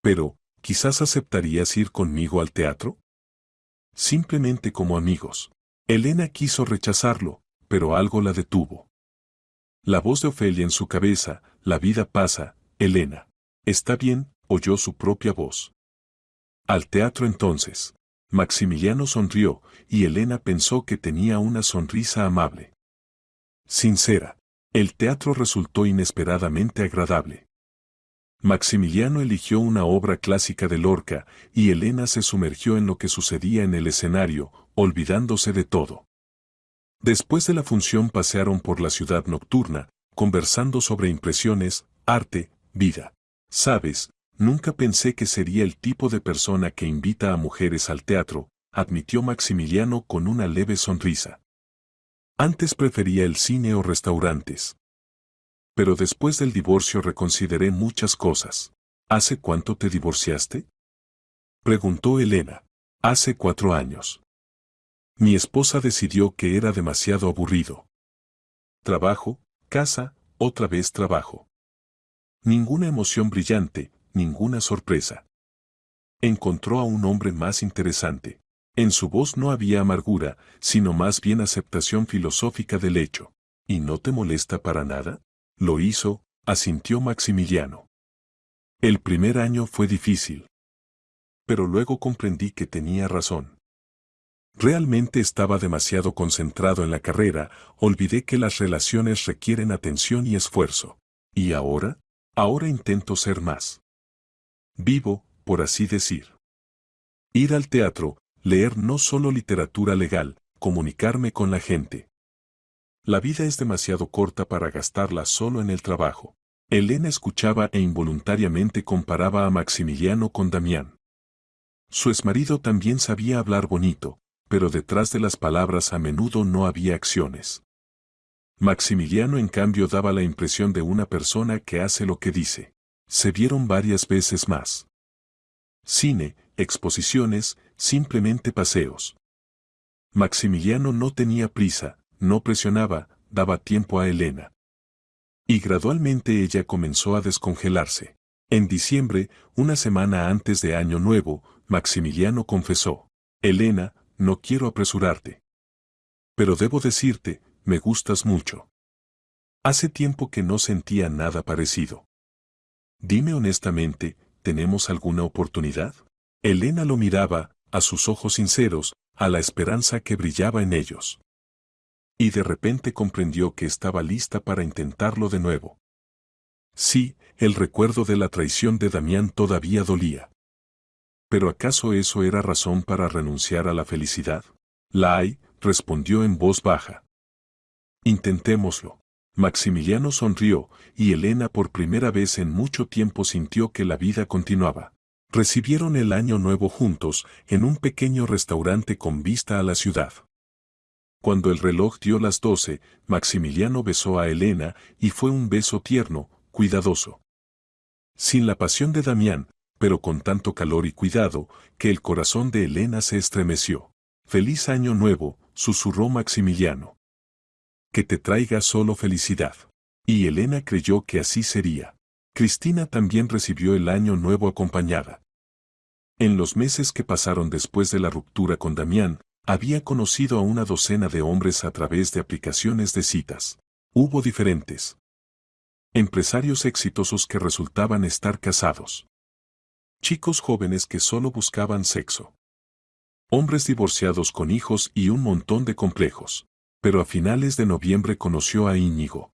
Pero, ¿quizás aceptarías ir conmigo al teatro? Simplemente como amigos. Elena quiso rechazarlo, pero algo la detuvo. La voz de Ofelia en su cabeza: la vida pasa, Elena. Está bien, oyó su propia voz. Al teatro entonces. Maximiliano sonrió, y Elena pensó que tenía una sonrisa amable. Sincera. El teatro resultó inesperadamente agradable. Maximiliano eligió una obra clásica de Lorca, y Elena se sumergió en lo que sucedía en el escenario, olvidándose de todo. Después de la función pasearon por la ciudad nocturna, conversando sobre impresiones, arte, vida. ¿Sabes? Nunca pensé que sería el tipo de persona que invita a mujeres al teatro, admitió Maximiliano con una leve sonrisa. Antes prefería el cine o restaurantes. Pero después del divorcio reconsideré muchas cosas. ¿Hace cuánto te divorciaste? Preguntó Elena. Hace 4 años. Mi esposa decidió que era demasiado aburrido. Trabajo, casa, otra vez trabajo. Ninguna emoción brillante, ninguna sorpresa. Encontró a un hombre más interesante. En su voz no había amargura, sino más bien aceptación filosófica del hecho. ¿Y no te molesta para nada? Lo hizo, asintió Maximiliano. El primer año fue difícil. Pero luego comprendí que tenía razón. Realmente estaba demasiado concentrado en la carrera, olvidé que las relaciones requieren atención y esfuerzo. ¿Y ahora? Ahora intento ser más vivo, por así decir. Ir al teatro, leer no solo literatura legal, comunicarme con la gente. La vida es demasiado corta para gastarla solo en el trabajo. Elena escuchaba e involuntariamente comparaba a Maximiliano con Damián. Su exmarido también sabía hablar bonito, pero detrás de las palabras a menudo no había acciones. Maximiliano en cambio daba la impresión de una persona que hace lo que dice. Se vieron varias veces más. Cine, exposiciones, simplemente paseos. Maximiliano no tenía prisa, no presionaba, daba tiempo a Elena. Y gradualmente ella comenzó a descongelarse. En diciembre, una semana antes de Año Nuevo, Maximiliano confesó: Elena, no quiero apresurarte. Pero debo decirte, me gustas mucho. Hace tiempo que no sentía nada parecido. Dime honestamente, ¿tenemos alguna oportunidad? Elena lo miraba, a sus ojos sinceros, a la esperanza que brillaba en ellos. Y de repente comprendió que estaba lista para intentarlo de nuevo. Sí, el recuerdo de la traición de Damián todavía dolía. ¿Pero acaso eso era razón para renunciar a la felicidad? La hay, respondió en voz baja. Intentémoslo. Maximiliano sonrió, y Elena por primera vez en mucho tiempo sintió que la vida continuaba. Recibieron el año nuevo juntos en un pequeño restaurante con vista a la ciudad. Cuando el reloj dio las 12, Maximiliano besó a Elena y fue un beso tierno, cuidadoso. Sin la pasión de Damián, pero con tanto calor y cuidado, que el corazón de Elena se estremeció. «Feliz año nuevo», susurró Maximiliano. «Que te traiga solo felicidad». Y Elena creyó que así sería. Cristina también recibió el año nuevo acompañada. En los meses que pasaron después de la ruptura con Damián, había conocido a una docena de hombres a través de aplicaciones de citas. Hubo diferentes empresarios exitosos que resultaban estar casados. Chicos jóvenes que solo buscaban sexo. Hombres divorciados con hijos y un montón de complejos. Pero a finales de noviembre conoció a Íñigo.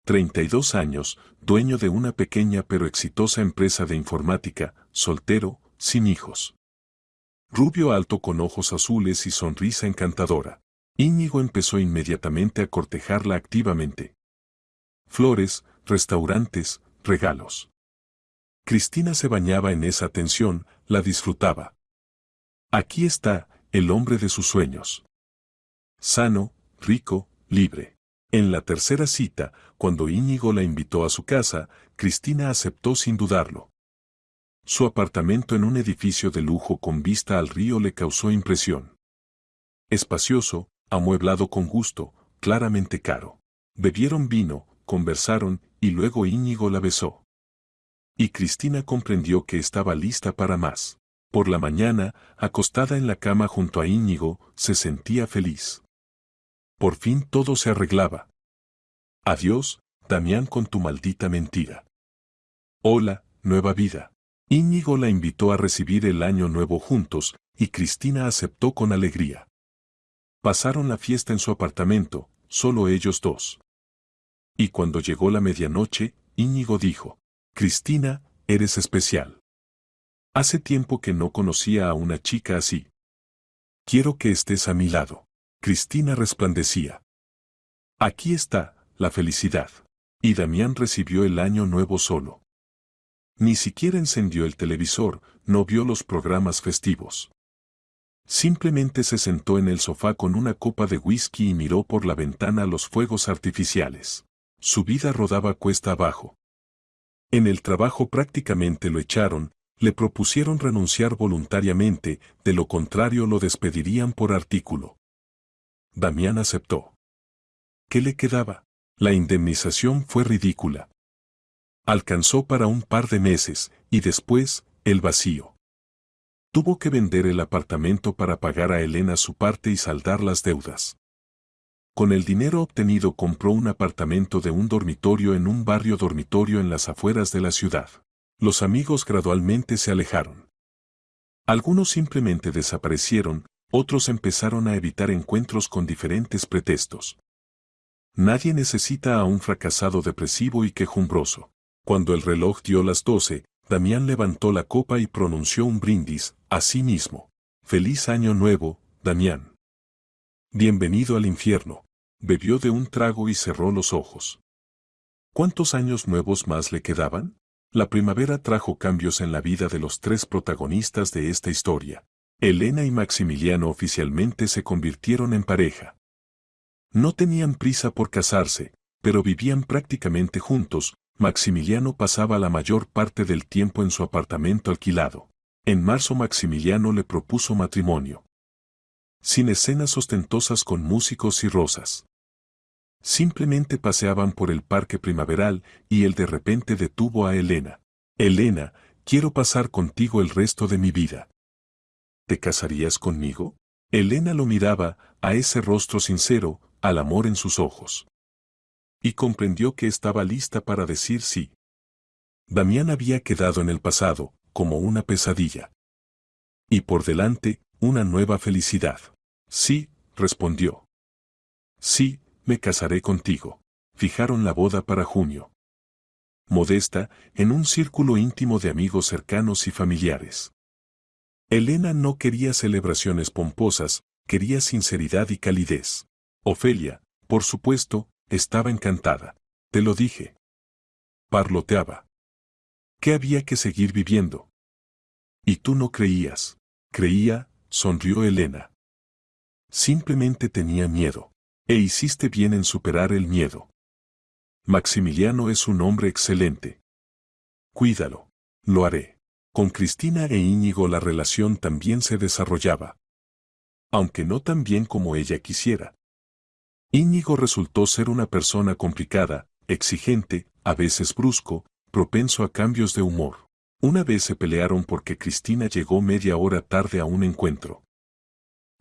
32 años, dueño de una pequeña pero exitosa empresa de informática, soltero, sin hijos. Rubio alto con ojos azules y sonrisa encantadora. Íñigo empezó inmediatamente a cortejarla activamente. Flores, restaurantes, regalos. Cristina se bañaba en esa atención, la disfrutaba. Aquí está, el hombre de sus sueños. Sano, rico, libre. En la tercera cita, cuando Íñigo la invitó a su casa, Cristina aceptó sin dudarlo. Su apartamento en un edificio de lujo con vista al río le causó impresión. Espacioso, amueblado con gusto, claramente caro. Bebieron vino, conversaron, y luego Íñigo la besó. Y Cristina comprendió que estaba lista para más. Por la mañana, acostada en la cama junto a Íñigo, se sentía feliz. Por fin todo se arreglaba. Adiós, Damián, con tu maldita mentira. Hola, nueva vida. Íñigo la invitó a recibir el año nuevo juntos, y Cristina aceptó con alegría. Pasaron la fiesta en su apartamento, solo ellos dos. Y cuando llegó la medianoche, Íñigo dijo: «Cristina, eres especial. Hace tiempo que no conocía a una chica así. Quiero que estés a mi lado». Cristina resplandecía. Aquí está, la felicidad. Y Damián recibió el año nuevo solo. Ni siquiera encendió el televisor, no vio los programas festivos. Simplemente se sentó en el sofá con una copa de whisky y miró por la ventana los fuegos artificiales. Su vida rodaba cuesta abajo. En el trabajo prácticamente lo echaron, le propusieron renunciar voluntariamente, de lo contrario lo despedirían por artículo. Damián aceptó. ¿Qué le quedaba? La indemnización fue ridícula. Alcanzó para un par de meses, y después, el vacío. Tuvo que vender el apartamento para pagar a Elena su parte y saldar las deudas. Con el dinero obtenido compró un apartamento de un dormitorio en un barrio dormitorio en las afueras de la ciudad. Los amigos gradualmente se alejaron. Algunos simplemente desaparecieron, otros empezaron a evitar encuentros con diferentes pretextos. Nadie necesita a un fracasado depresivo y quejumbroso. Cuando el reloj dio las 12, Damián levantó la copa y pronunció un brindis, a sí mismo. «Feliz año nuevo, Damián. Bienvenido al infierno». Bebió de un trago y cerró los ojos. ¿Cuántos años nuevos más le quedaban? La primavera trajo cambios en la vida de los tres protagonistas de esta historia. Elena y Maximiliano oficialmente se convirtieron en pareja. No tenían prisa por casarse, pero vivían prácticamente juntos. Maximiliano pasaba la mayor parte del tiempo en su apartamento alquilado. En marzo Maximiliano le propuso matrimonio. Sin escenas ostentosas con músicos y rosas. Simplemente paseaban por el parque primaveral y él de repente detuvo a Elena. «Elena, quiero pasar contigo el resto de mi vida. ¿Te casarías conmigo?» Elena lo miraba, a ese rostro sincero, al amor en sus ojos. Y comprendió que estaba lista para decir sí. Damián había quedado en el pasado, como una pesadilla. Y por delante, una nueva felicidad. «Sí», respondió. «Sí, me casaré contigo». Fijaron la boda para junio. Modesta, en un círculo íntimo de amigos cercanos y familiares. Elena no quería celebraciones pomposas, quería sinceridad y calidez. Ofelia, por supuesto, estaba encantada. «Te lo dije». Parloteaba. ¿Qué había que seguir viviendo? Y tú no creías. Creía, sonrió Elena. Simplemente tenía miedo. E hiciste bien en superar el miedo. Maximiliano es un hombre excelente. Cuídalo. Lo haré. Con Cristina e Íñigo la relación también se desarrollaba. Aunque no tan bien como ella quisiera. Íñigo resultó ser una persona complicada, exigente, a veces brusco, propenso a cambios de humor. Una vez se pelearon porque Cristina llegó media hora tarde a un encuentro.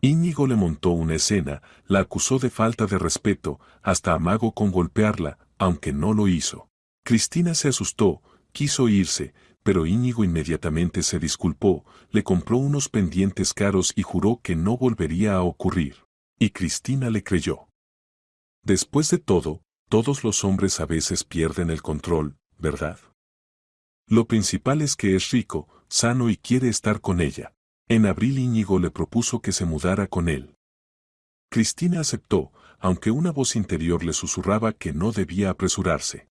Íñigo le montó una escena, la acusó de falta de respeto, hasta amagó con golpearla, aunque no lo hizo. Cristina se asustó, quiso irse, pero Íñigo inmediatamente se disculpó, le compró unos pendientes caros y juró que no volvería a ocurrir. Y Cristina le creyó. Después de todo, todos los hombres a veces pierden el control, ¿verdad? Lo principal es que es rico, sano y quiere estar con ella. En abril Íñigo le propuso que se mudara con él. Cristina aceptó, aunque una voz interior le susurraba que no debía apresurarse.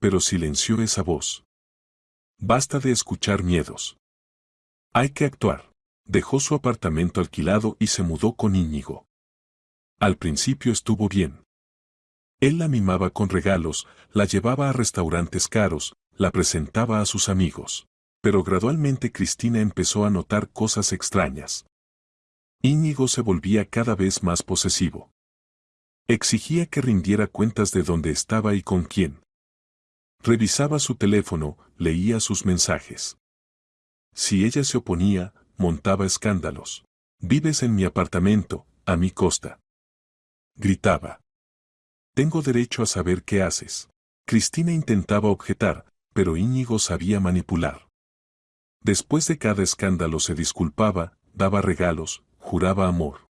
Pero silenció esa voz. Basta de escuchar miedos. Hay que actuar. Dejó su apartamento alquilado y se mudó con Íñigo. Al principio estuvo bien. Él la mimaba con regalos, la llevaba a restaurantes caros, la presentaba a sus amigos. Pero gradualmente Cristina empezó a notar cosas extrañas. Íñigo se volvía cada vez más posesivo. Exigía que rindiera cuentas de dónde estaba y con quién. Revisaba su teléfono, leía sus mensajes. Si ella se oponía, montaba escándalos. Vives en mi apartamento, a mi costa. Gritaba. Tengo derecho a saber qué haces. Cristina intentaba objetar, pero Íñigo sabía manipular. Después de cada escándalo se disculpaba, daba regalos, juraba amor.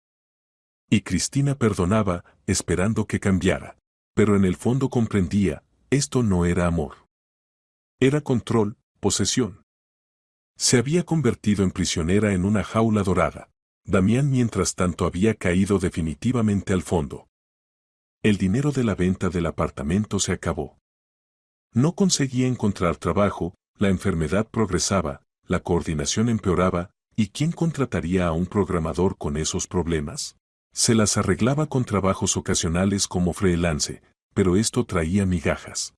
Y Cristina perdonaba, esperando que cambiara. Pero en el fondo comprendía, esto no era amor. Era control, posesión. Se había convertido en prisionera en una jaula dorada. Damián mientras tanto había caído definitivamente al fondo. El dinero de la venta del apartamento se acabó. No conseguía encontrar trabajo, la enfermedad progresaba, la coordinación empeoraba, ¿y quién contrataría a un programador con esos problemas? Se las arreglaba con trabajos ocasionales como freelance, pero esto traía migajas.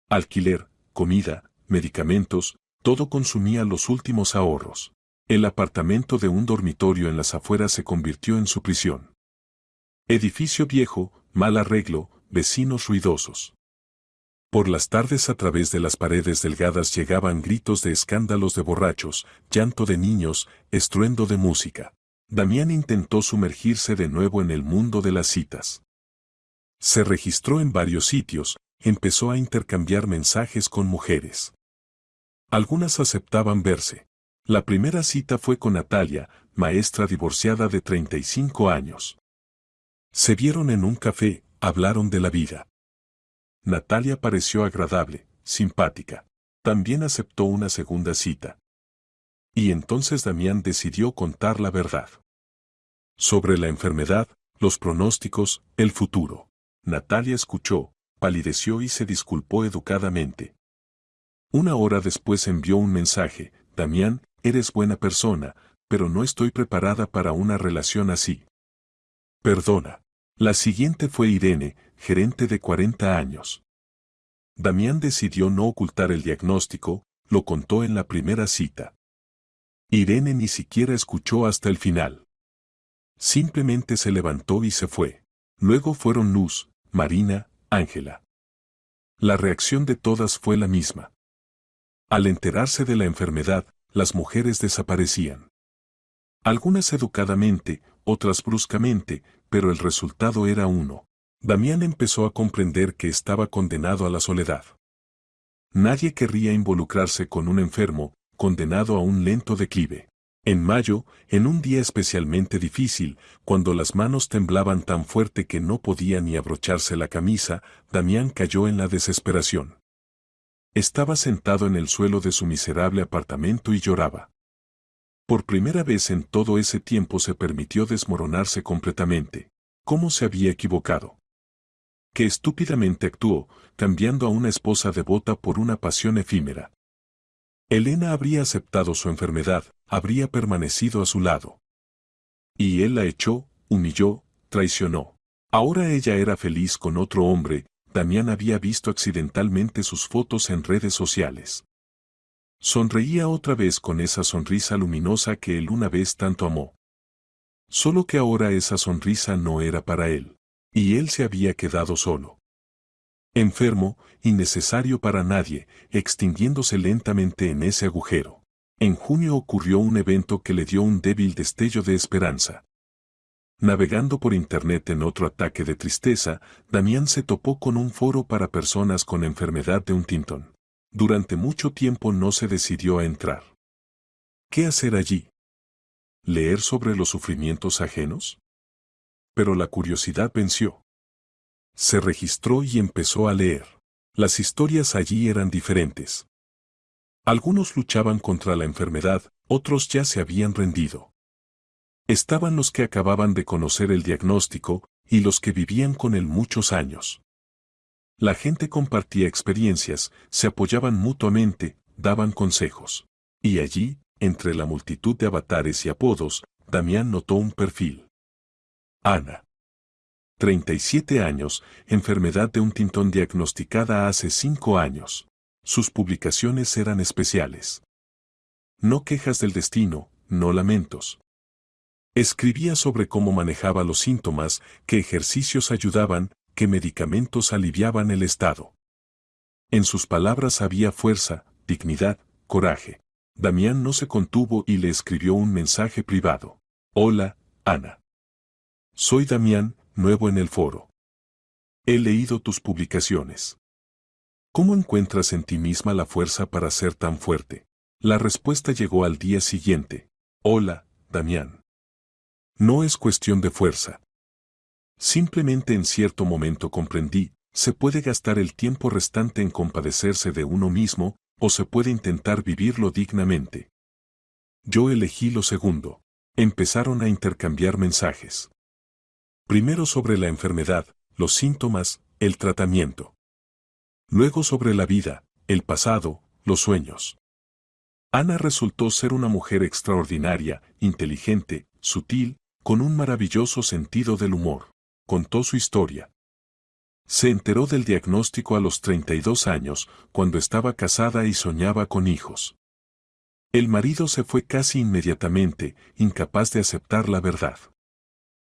Alquiler, comida, medicamentos, todo consumía los últimos ahorros. El apartamento de un dormitorio en las afueras se convirtió en su prisión. Edificio viejo, mal arreglo, vecinos ruidosos. Por las tardes a través de las paredes delgadas llegaban gritos de escándalos de borrachos, llanto de niños, estruendo de música. Damián intentó sumergirse de nuevo en el mundo de las citas. Se registró en varios sitios, empezó a intercambiar mensajes con mujeres. Algunas aceptaban verse. La primera cita fue con Natalia, maestra divorciada de 35 años. Se vieron en un café, hablaron de la vida. Natalia pareció agradable, simpática. También aceptó una segunda cita. Y entonces Damián decidió contar la verdad. Sobre la enfermedad, los pronósticos, el futuro. Natalia escuchó, palideció y se disculpó educadamente. Una hora después envió un mensaje: Damián, eres buena persona, pero no estoy preparada para una relación así. Perdona. La siguiente fue Irene, gerente de 40 años. Damián decidió no ocultar el diagnóstico, lo contó en la primera cita. Irene ni siquiera escuchó hasta el final. Simplemente se levantó y se fue. Luego fueron Luz, Marina, Ángela. La reacción de todas fue la misma. Al enterarse de la enfermedad, las mujeres desaparecían. Algunas educadamente, otras bruscamente, pero el resultado era uno. Damián empezó a comprender que estaba condenado a la soledad. Nadie querría involucrarse con un enfermo, condenado a un lento declive. En mayo, en un día especialmente difícil, cuando las manos temblaban tan fuerte que no podía ni abrocharse la camisa, Damián cayó en la desesperación. Estaba sentado en el suelo de su miserable apartamento y lloraba. Por primera vez en todo ese tiempo se permitió desmoronarse completamente. ¿Cómo se había equivocado? Qué estúpidamente actuó, cambiando a una esposa devota por una pasión efímera. Elena habría aceptado su enfermedad, habría permanecido a su lado. Y él la echó, humilló, traicionó. Ahora ella era feliz con otro hombre. Damián había visto accidentalmente sus fotos en redes sociales. Sonreía otra vez con esa sonrisa luminosa que él una vez tanto amó. Solo que ahora esa sonrisa no era para él. Y él se había quedado solo. Enfermo, innecesario para nadie, extinguiéndose lentamente en ese agujero. En junio ocurrió un evento que le dio un débil destello de esperanza. Navegando por internet en otro ataque de tristeza, Damián se topó con un foro para personas con enfermedad de Huntington. Durante mucho tiempo no se decidió a entrar. ¿Qué hacer allí? ¿Leer sobre los sufrimientos ajenos? Pero la curiosidad venció. Se registró y empezó a leer. Las historias allí eran diferentes. Algunos luchaban contra la enfermedad, otros ya se habían rendido. Estaban los que acababan de conocer el diagnóstico y los que vivían con él muchos años. La gente compartía experiencias, se apoyaban mutuamente, daban consejos. Y allí, entre la multitud de avatares y apodos, Damián notó un perfil. Ana. 37 años, enfermedad de Huntington diagnosticada hace 5 años. Sus publicaciones eran especiales. No quejas del destino, no lamentos. Escribía sobre cómo manejaba los síntomas, qué ejercicios ayudaban, qué medicamentos aliviaban el estado. En sus palabras había fuerza, dignidad, coraje. Damián no se contuvo y le escribió un mensaje privado. Hola, Ana. Soy Damián, nuevo en el foro. He leído tus publicaciones. ¿Cómo encuentras en ti misma la fuerza para ser tan fuerte? La respuesta llegó al día siguiente. Hola, Damián. No es cuestión de fuerza. Simplemente en cierto momento comprendí, se puede gastar el tiempo restante en compadecerse de uno mismo, o se puede intentar vivirlo dignamente. Yo elegí lo segundo. Empezaron a intercambiar mensajes. Primero sobre la enfermedad, los síntomas, el tratamiento. Luego sobre la vida, el pasado, los sueños. Ana resultó ser una mujer extraordinaria, inteligente, sutil, con un maravilloso sentido del humor. Contó su historia. Se enteró del diagnóstico a los 32 años, cuando estaba casada y soñaba con hijos. El marido se fue casi inmediatamente, incapaz de aceptar la verdad.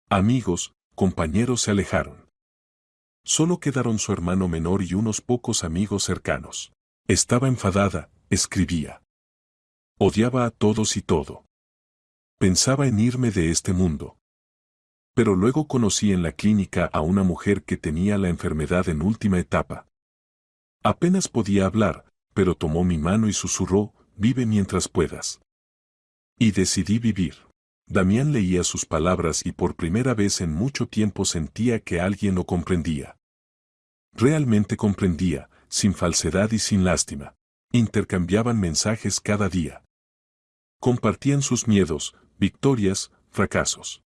Amigos, compañeros se alejaron. Solo quedaron su hermano menor y unos pocos amigos cercanos. Estaba enfadada, escribía. Odiaba a todos y todo. Pensaba en irme de este mundo. Pero luego conocí en la clínica a una mujer que tenía la enfermedad en última etapa. Apenas podía hablar, pero tomó mi mano y susurró, vive mientras puedas. Y decidí vivir. Damián leía sus palabras y por primera vez en mucho tiempo sentía que alguien lo comprendía. Realmente comprendía, sin falsedad y sin lástima. Intercambiaban mensajes cada día. Compartían sus miedos, victorias, fracasos.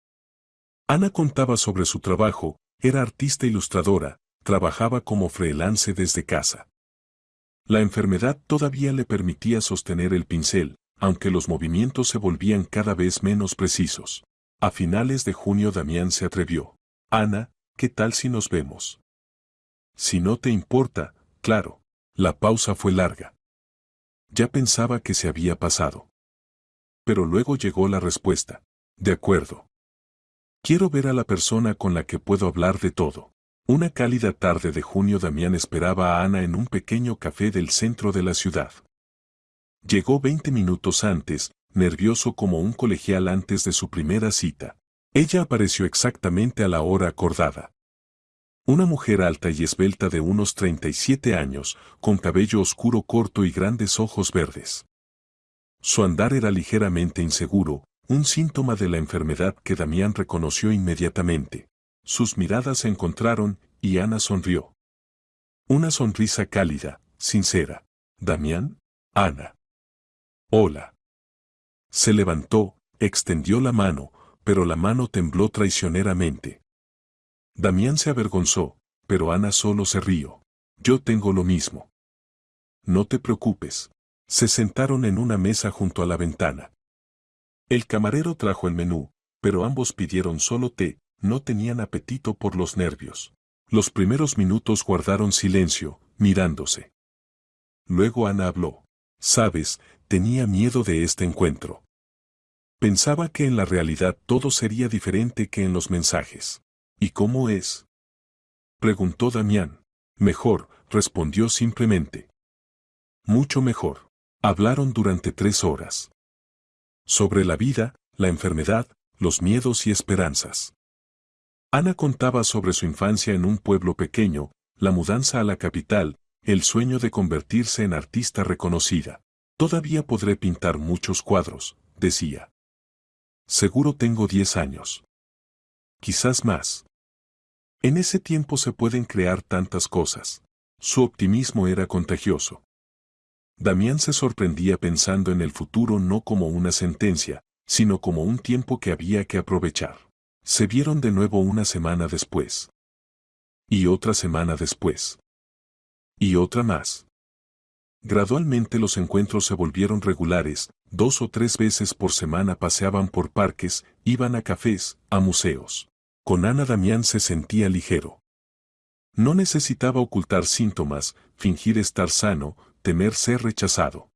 Ana contaba sobre su trabajo, era artista ilustradora, trabajaba como freelance desde casa. La enfermedad todavía le permitía sostener el pincel, aunque los movimientos se volvían cada vez menos precisos. A finales de junio Damián se atrevió. Ana, ¿qué tal si nos vemos? Si no te importa, claro. La pausa fue larga. Ya pensaba que se había pasado. Pero luego llegó la respuesta. De acuerdo. Quiero ver a la persona con la que puedo hablar de todo. Una cálida tarde de junio Damián esperaba a Ana en un pequeño café del centro de la ciudad. Llegó 20 minutos antes, nervioso como un colegial antes de su primera cita. Ella apareció exactamente a la hora acordada. Una mujer alta y esbelta de unos 37 años, con cabello oscuro corto y grandes ojos verdes. Su andar era ligeramente inseguro, un síntoma de la enfermedad que Damián reconoció inmediatamente. Sus miradas se encontraron, y Ana sonrió. Una sonrisa cálida, sincera. ¿Damián? Ana. Hola. Se levantó, extendió la mano, pero la mano tembló traicioneramente. Damián se avergonzó, pero Ana solo se rió. Yo tengo lo mismo. No te preocupes. Se sentaron en una mesa junto a la ventana. El camarero trajo el menú, pero ambos pidieron solo té, no tenían apetito por los nervios. Los primeros minutos guardaron silencio, mirándose. Luego Ana habló. Sabes, tenía miedo de este encuentro. Pensaba que en la realidad todo sería diferente que en los mensajes. ¿Y cómo es? Preguntó Damián. Mejor, respondió simplemente. Mucho mejor. Hablaron durante 3 horas. Sobre la vida, la enfermedad, los miedos y esperanzas. Ana contaba sobre su infancia en un pueblo pequeño, la mudanza a la capital, el sueño de convertirse en artista reconocida. Todavía podré pintar muchos cuadros, decía. Seguro tengo 10 años. Quizás más. En ese tiempo se pueden crear tantas cosas. Su optimismo era contagioso. Damián se sorprendía pensando en el futuro no como una sentencia, sino como un tiempo que había que aprovechar. Se vieron de nuevo una semana después. Y otra semana después. Y otra más. Gradualmente los encuentros se volvieron regulares, 2 o 3 veces por semana paseaban por parques, iban a cafés, a museos. Con Ana Damián se sentía ligero. No necesitaba ocultar síntomas, fingir estar sano, temer ser rechazado.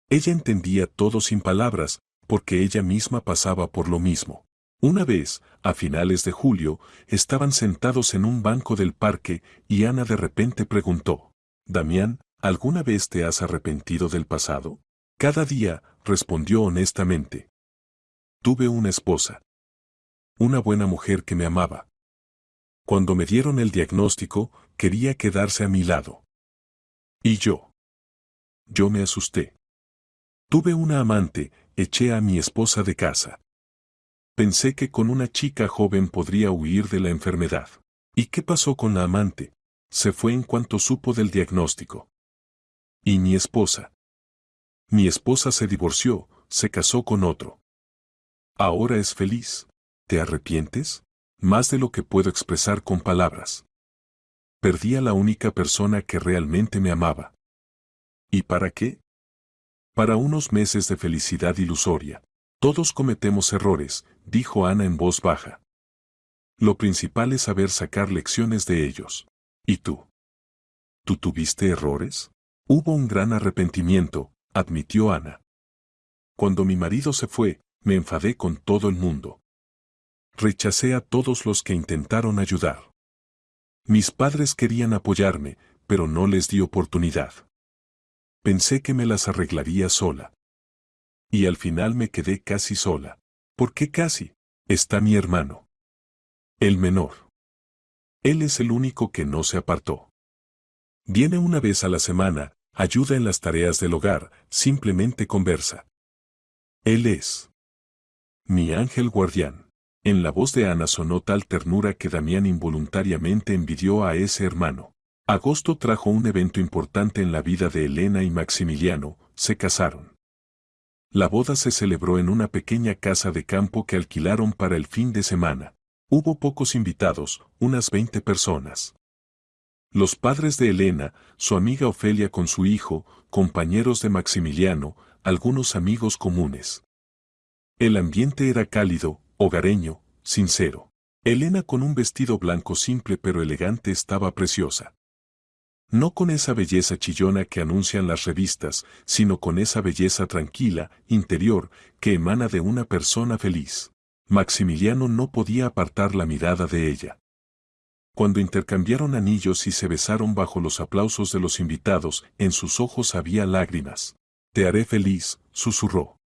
Ella entendía todo sin palabras, porque ella misma pasaba por lo mismo. Una vez, a finales de julio, estaban sentados en un banco del parque y Ana de repente preguntó, «Damián, ¿alguna vez te has arrepentido del pasado?» «Cada día», respondió honestamente. «Tuve una esposa. Una buena mujer que me amaba. Cuando me dieron el diagnóstico, quería quedarse a mi lado. Y yo me asusté. Tuve una amante, eché a mi esposa de casa. Pensé que con una chica joven podría huir de la enfermedad. ¿Y qué pasó con la amante? Se fue en cuanto supo del diagnóstico. ¿Y mi esposa? Mi esposa se divorció, se casó con otro. Ahora es feliz. ¿Te arrepientes? Más de lo que puedo expresar con palabras. Perdí a la única persona que realmente me amaba. ¿Y para qué? Para unos meses de felicidad ilusoria. Todos cometemos errores, dijo Ana en voz baja. Lo principal es saber sacar lecciones de ellos. ¿Y tú? ¿Tú tuviste errores? Hubo un gran arrepentimiento, admitió Ana. Cuando mi marido se fue, me enfadé con todo el mundo. Rechacé a todos los que intentaron ayudar. Mis padres querían apoyarme, pero no les di oportunidad. Pensé que me las arreglaría sola. Y al final me quedé casi sola. ¿Por qué casi? Está mi hermano. El menor. Él es el único que no se apartó. Viene una vez a la semana, ayuda en las tareas del hogar, simplemente conversa. Él es mi ángel guardián. En la voz de Ana sonó tal ternura que Damián involuntariamente envidió a ese hermano. Agosto trajo un evento importante en la vida de Elena y Maximiliano, se casaron. La boda se celebró en una pequeña casa de campo que alquilaron para el fin de semana. Hubo pocos invitados, unas 20 personas. Los padres de Elena, su amiga Ofelia con su hijo, compañeros de Maximiliano, algunos amigos comunes. El ambiente era cálido, hogareño, sincero. Elena con un vestido blanco simple pero elegante estaba preciosa. No con esa belleza chillona que anuncian las revistas, sino con esa belleza tranquila, interior, que emana de una persona feliz. Maximiliano no podía apartar la mirada de ella. Cuando intercambiaron anillos y se besaron bajo los aplausos de los invitados, en sus ojos había lágrimas. «Te haré feliz», susurró.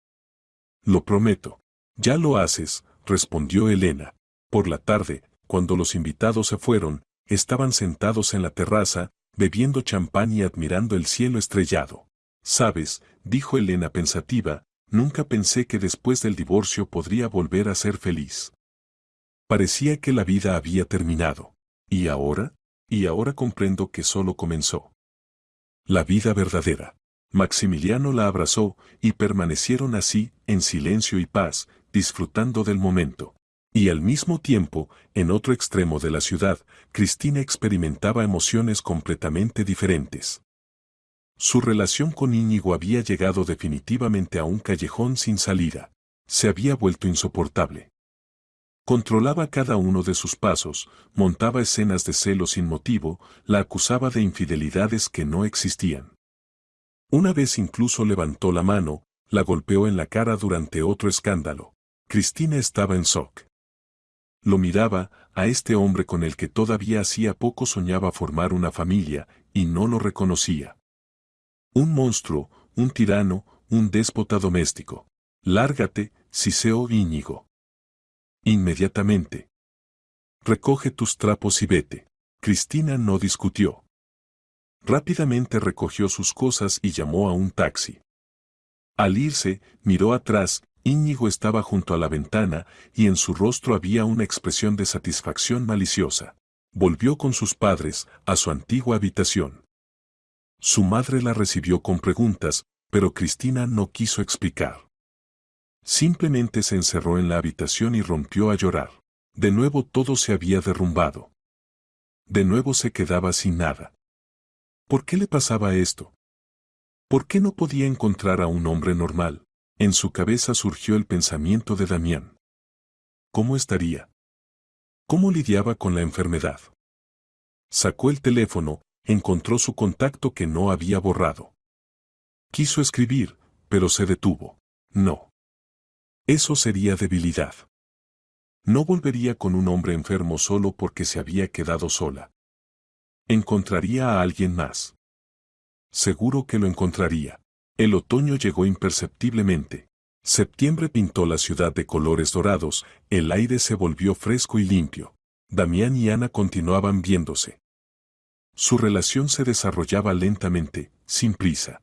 «Lo prometo». «Ya lo haces», respondió Elena. Por la tarde, cuando los invitados se fueron, estaban sentados en la terraza, bebiendo champán y admirando el cielo estrellado. «Sabes», dijo Elena pensativa, «nunca pensé que después del divorcio podría volver a ser feliz. Parecía que la vida había terminado. ¿Y ahora? Y ahora comprendo que solo comenzó. La vida verdadera». Maximiliano la abrazó, y permanecieron así, en silencio y paz, disfrutando del momento. Y al mismo tiempo, en otro extremo de la ciudad, Cristina experimentaba emociones completamente diferentes. Su relación con Íñigo había llegado definitivamente a un callejón sin salida. Se había vuelto insoportable. Controlaba cada uno de sus pasos, montaba escenas de celo sin motivo, la acusaba de infidelidades que no existían. Una vez incluso levantó la mano, la golpeó en la cara durante otro escándalo. Cristina estaba en shock. Lo miraba, a este hombre con el que todavía hacía poco soñaba formar una familia, y no lo reconocía. Un monstruo, un tirano, un déspota doméstico. Lárgate, Ciseo Íñigo. Inmediatamente. Recoge tus trapos y vete. Cristina no discutió. Rápidamente recogió sus cosas y llamó a un taxi. Al irse, miró atrás, Íñigo estaba junto a la ventana y en su rostro había una expresión de satisfacción maliciosa. Volvió con sus padres a su antigua habitación. Su madre la recibió con preguntas, pero Cristina no quiso explicar. Simplemente se encerró en la habitación y rompió a llorar. De nuevo todo se había derrumbado. De nuevo se quedaba sin nada. ¿Por qué le pasaba esto? ¿Por qué no podía encontrar a un hombre normal? En su cabeza surgió el pensamiento de Damián. ¿Cómo estaría? ¿Cómo lidiaba con la enfermedad? Sacó el teléfono, encontró su contacto que no había borrado. Quiso escribir, pero se detuvo. No. Eso sería debilidad. No volvería con un hombre enfermo solo porque se había quedado sola. Encontraría a alguien más. Seguro que lo encontraría. El otoño llegó imperceptiblemente. Septiembre pintó la ciudad de colores dorados, el aire se volvió fresco y limpio. Damián y Ana continuaban viéndose. Su relación se desarrollaba lentamente, sin prisa.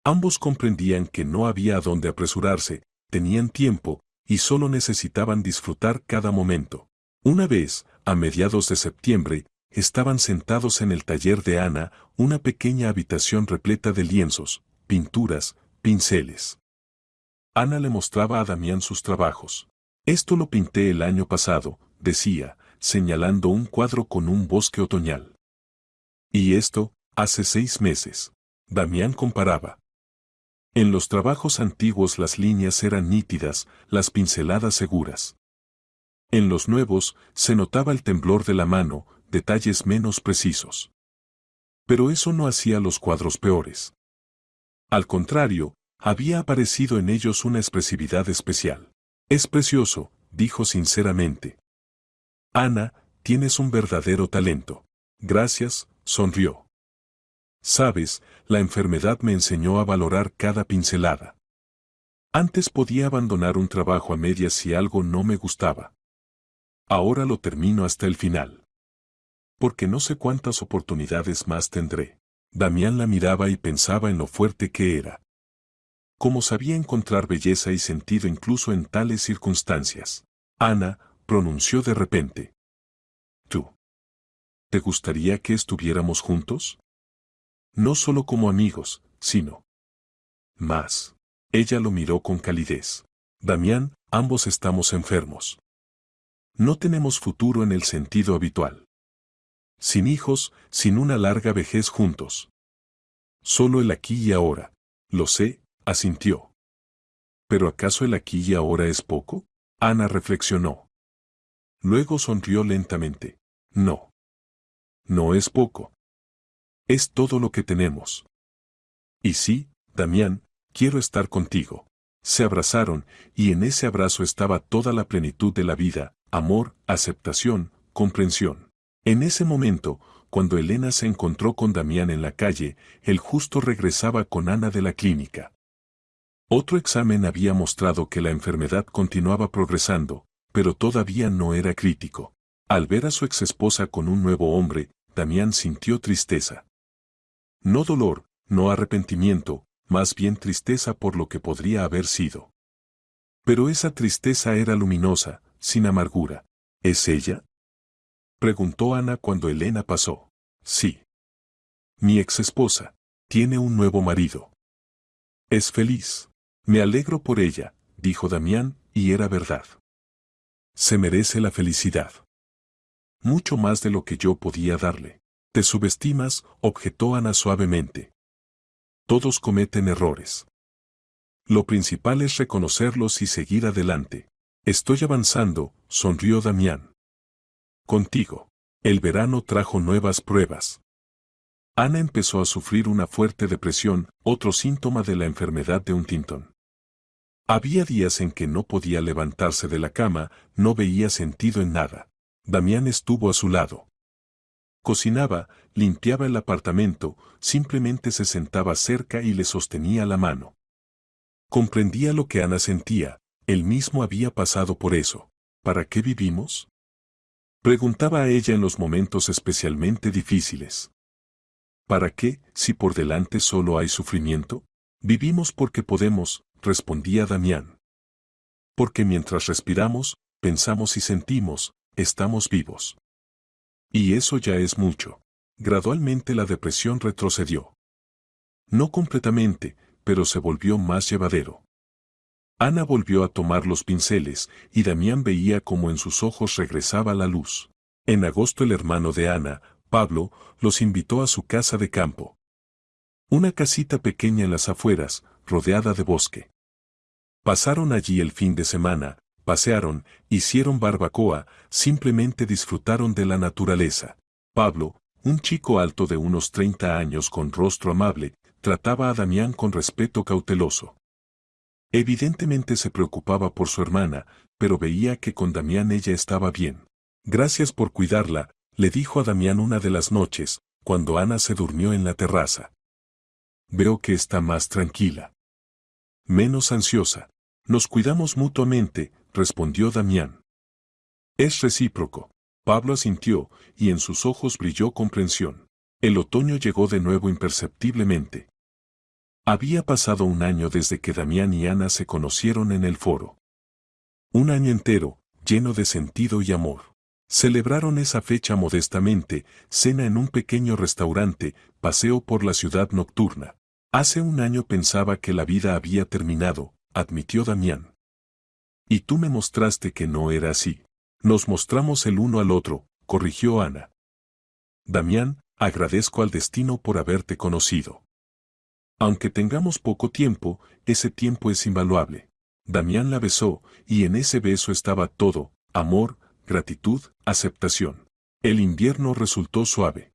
Ambos comprendían que no había a dónde apresurarse, tenían tiempo, y solo necesitaban disfrutar cada momento. Una vez, a mediados de septiembre, estaban sentados en el taller de Ana, una pequeña habitación repleta de lienzos, pinturas, pinceles. Ana le mostraba a Damián sus trabajos. Esto lo pinté el año pasado, decía, señalando un cuadro con un bosque otoñal. Y esto, hace 6 meses. Damián comparaba. En los trabajos antiguos las líneas eran nítidas, las pinceladas seguras. En los nuevos, se notaba el temblor de la mano, detalles menos precisos. Pero eso no hacía los cuadros peores. Al contrario, había aparecido en ellos una expresividad especial. Es precioso, dijo sinceramente. Ana, tienes un verdadero talento. Gracias, sonrió. Sabes, la enfermedad me enseñó a valorar cada pincelada. Antes podía abandonar un trabajo a medias si algo no me gustaba. Ahora lo termino hasta el final. Porque no sé cuántas oportunidades más tendré. Damián la miraba y pensaba en lo fuerte que era. Cómo sabía encontrar belleza y sentido incluso en tales circunstancias. Ana, pronunció de repente. ¿Tú? ¿Te gustaría que estuviéramos juntos? No solo como amigos, sino más. Ella lo miró con calidez. Damián, ambos estamos enfermos. No tenemos futuro en el sentido habitual. Sin hijos, sin una larga vejez juntos. Solo el aquí y ahora. Lo sé, asintió. ¿Pero acaso el aquí y ahora es poco? Ana reflexionó. Luego sonrió lentamente. No. No es poco. Es todo lo que tenemos. Y sí, Damián, quiero estar contigo. Se abrazaron, y en ese abrazo estaba toda la plenitud de la vida, amor, aceptación, comprensión. En ese momento, cuando Elena se encontró con Damián en la calle, él justo regresaba con Ana de la clínica. Otro examen había mostrado que la enfermedad continuaba progresando, pero todavía no era crítico. Al ver a su exesposa con un nuevo hombre, Damián sintió tristeza. No dolor, no arrepentimiento, más bien tristeza por lo que podría haber sido. Pero esa tristeza era luminosa, sin amargura. ¿Es ella? Preguntó Ana cuando Elena pasó. Sí. Mi exesposa. Tiene un nuevo marido. Es feliz. Me alegro por ella, dijo Damián, y era verdad. Se merece la felicidad. Mucho más de lo que yo podía darle. Te subestimas, objetó Ana suavemente. Todos cometen errores. Lo principal es reconocerlos y seguir adelante. Estoy avanzando, sonrió Damián. Contigo. El verano trajo nuevas pruebas. Ana empezó a sufrir una fuerte depresión, otro síntoma de la enfermedad de Huntington. Había días en que no podía levantarse de la cama, no veía sentido en nada. Damián estuvo a su lado. Cocinaba, limpiaba el apartamento, simplemente se sentaba cerca y le sostenía la mano. Comprendía lo que Ana sentía, él mismo había pasado por eso. ¿Para qué vivimos? Preguntaba a ella en los momentos especialmente difíciles. ¿Para qué, si por delante solo hay sufrimiento? Vivimos porque podemos, respondía Damián. Porque mientras respiramos, pensamos y sentimos, estamos vivos. Y eso ya es mucho. Gradualmente la depresión retrocedió. No completamente, pero se volvió más llevadero. Ana volvió a tomar los pinceles, y Damián veía cómo en sus ojos regresaba la luz. En agosto el hermano de Ana, Pablo, los invitó a su casa de campo. Una casita pequeña en las afueras, rodeada de bosque. Pasaron allí el fin de semana, pasearon, hicieron barbacoa, simplemente disfrutaron de la naturaleza. Pablo, un chico alto de unos 30 años con rostro amable, trataba a Damián con respeto cauteloso. Evidentemente se preocupaba por su hermana, pero veía que con Damián ella estaba bien. Gracias por cuidarla, le dijo a Damián una de las noches, cuando Ana se durmió en la terraza. Veo que está más tranquila. Menos ansiosa. Nos cuidamos mutuamente, respondió Damián. Es recíproco. Pablo asintió, y en sus ojos brilló comprensión. El otoño llegó de nuevo imperceptiblemente. Había pasado un año desde que Damián y Ana se conocieron en el foro. Un año entero, lleno de sentido y amor. Celebraron esa fecha modestamente, cena en un pequeño restaurante, paseo por la ciudad nocturna. Hace un año pensaba que la vida había terminado, admitió Damián. Y tú me mostraste que no era así. Nos mostramos el uno al otro, corrigió Ana. Damián, agradezco al destino por haberte conocido. Aunque tengamos poco tiempo, ese tiempo es invaluable. Damián la besó, y en ese beso estaba todo, amor, gratitud, aceptación. El invierno resultó suave.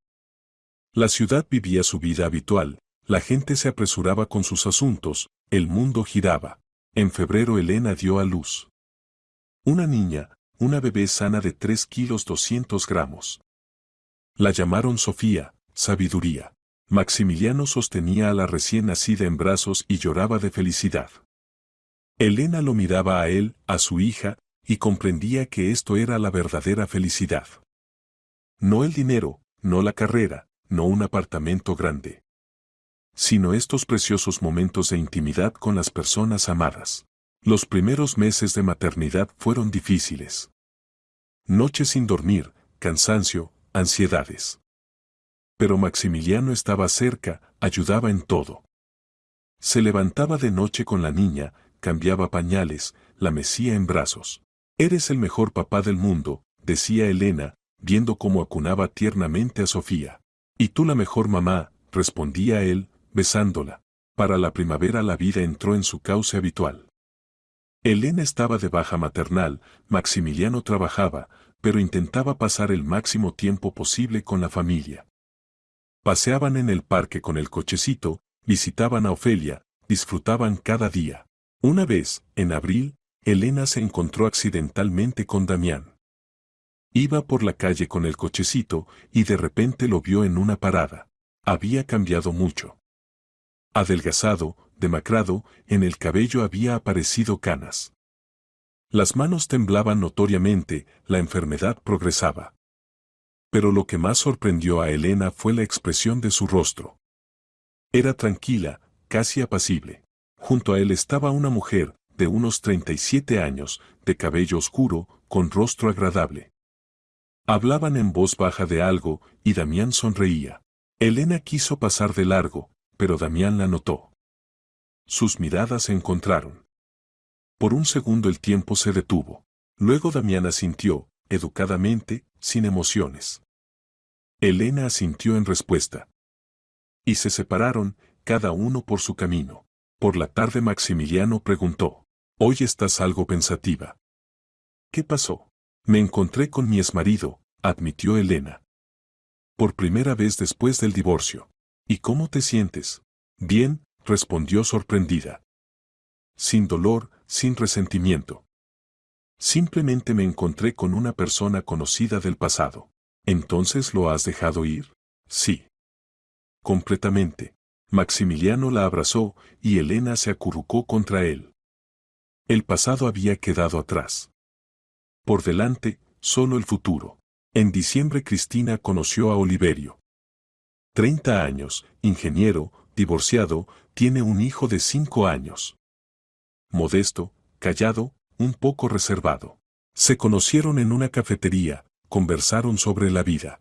La ciudad vivía su vida habitual, la gente se apresuraba con sus asuntos, el mundo giraba. En febrero Elena dio a luz. Una niña, una bebé sana de 3 kilos 200 gramos. La llamaron Sofía, sabiduría. Maximiliano sostenía a la recién nacida en brazos y lloraba de felicidad. Elena lo miraba a él, a su hija, y comprendía que esto era la verdadera felicidad. No el dinero, no la carrera, no un apartamento grande. Sino estos preciosos momentos de intimidad con las personas amadas. Los primeros meses de maternidad fueron difíciles. Noches sin dormir, cansancio, ansiedades. Pero Maximiliano estaba cerca, ayudaba en todo. Se levantaba de noche con la niña, cambiaba pañales, la mecía en brazos. Eres el mejor papá del mundo, decía Elena, viendo cómo acunaba tiernamente a Sofía. Y tú la mejor mamá, respondía él, besándola. Para la primavera la vida entró en su cauce habitual. Elena estaba de baja maternal, Maximiliano trabajaba, pero intentaba pasar el máximo tiempo posible con la familia. Paseaban en el parque con el cochecito, visitaban a Ofelia, disfrutaban cada día. Una vez, en abril, Elena se encontró accidentalmente con Damián. Iba por la calle con el cochecito y de repente lo vio en una parada. Había cambiado mucho. Adelgazado, demacrado, en el cabello había aparecido canas. Las manos temblaban notoriamente, la enfermedad progresaba. Pero lo que más sorprendió a Elena fue la expresión de su rostro. Era tranquila, casi apacible. Junto a él estaba una mujer, de unos 37 años, de cabello oscuro, con rostro agradable. Hablaban en voz baja de algo, y Damián sonreía. Elena quiso pasar de largo, pero Damián la notó. Sus miradas se encontraron. Por un segundo el tiempo se detuvo. Luego Damián asintió, educadamente, sin emociones. Elena asintió en respuesta. Y se separaron, cada uno por su camino. Por la tarde Maximiliano preguntó: «Hoy estás algo pensativa». «¿Qué pasó?» «Me encontré con mi exmarido», admitió Elena. «Por primera vez después del divorcio». «¿Y cómo te sientes?» «Bien», respondió sorprendida. «Sin dolor, sin resentimiento. Simplemente me encontré con una persona conocida del pasado». «¿Entonces lo has dejado ir?» «Sí. Completamente». Maximiliano la abrazó y Elena se acurrucó contra él. El pasado había quedado atrás. Por delante, solo el futuro. En diciembre Cristina conoció a Oliverio. 30 años, ingeniero, divorciado, tiene un hijo de 5 años. Modesto, callado, un poco reservado. Se conocieron en una cafetería, conversaron sobre la vida.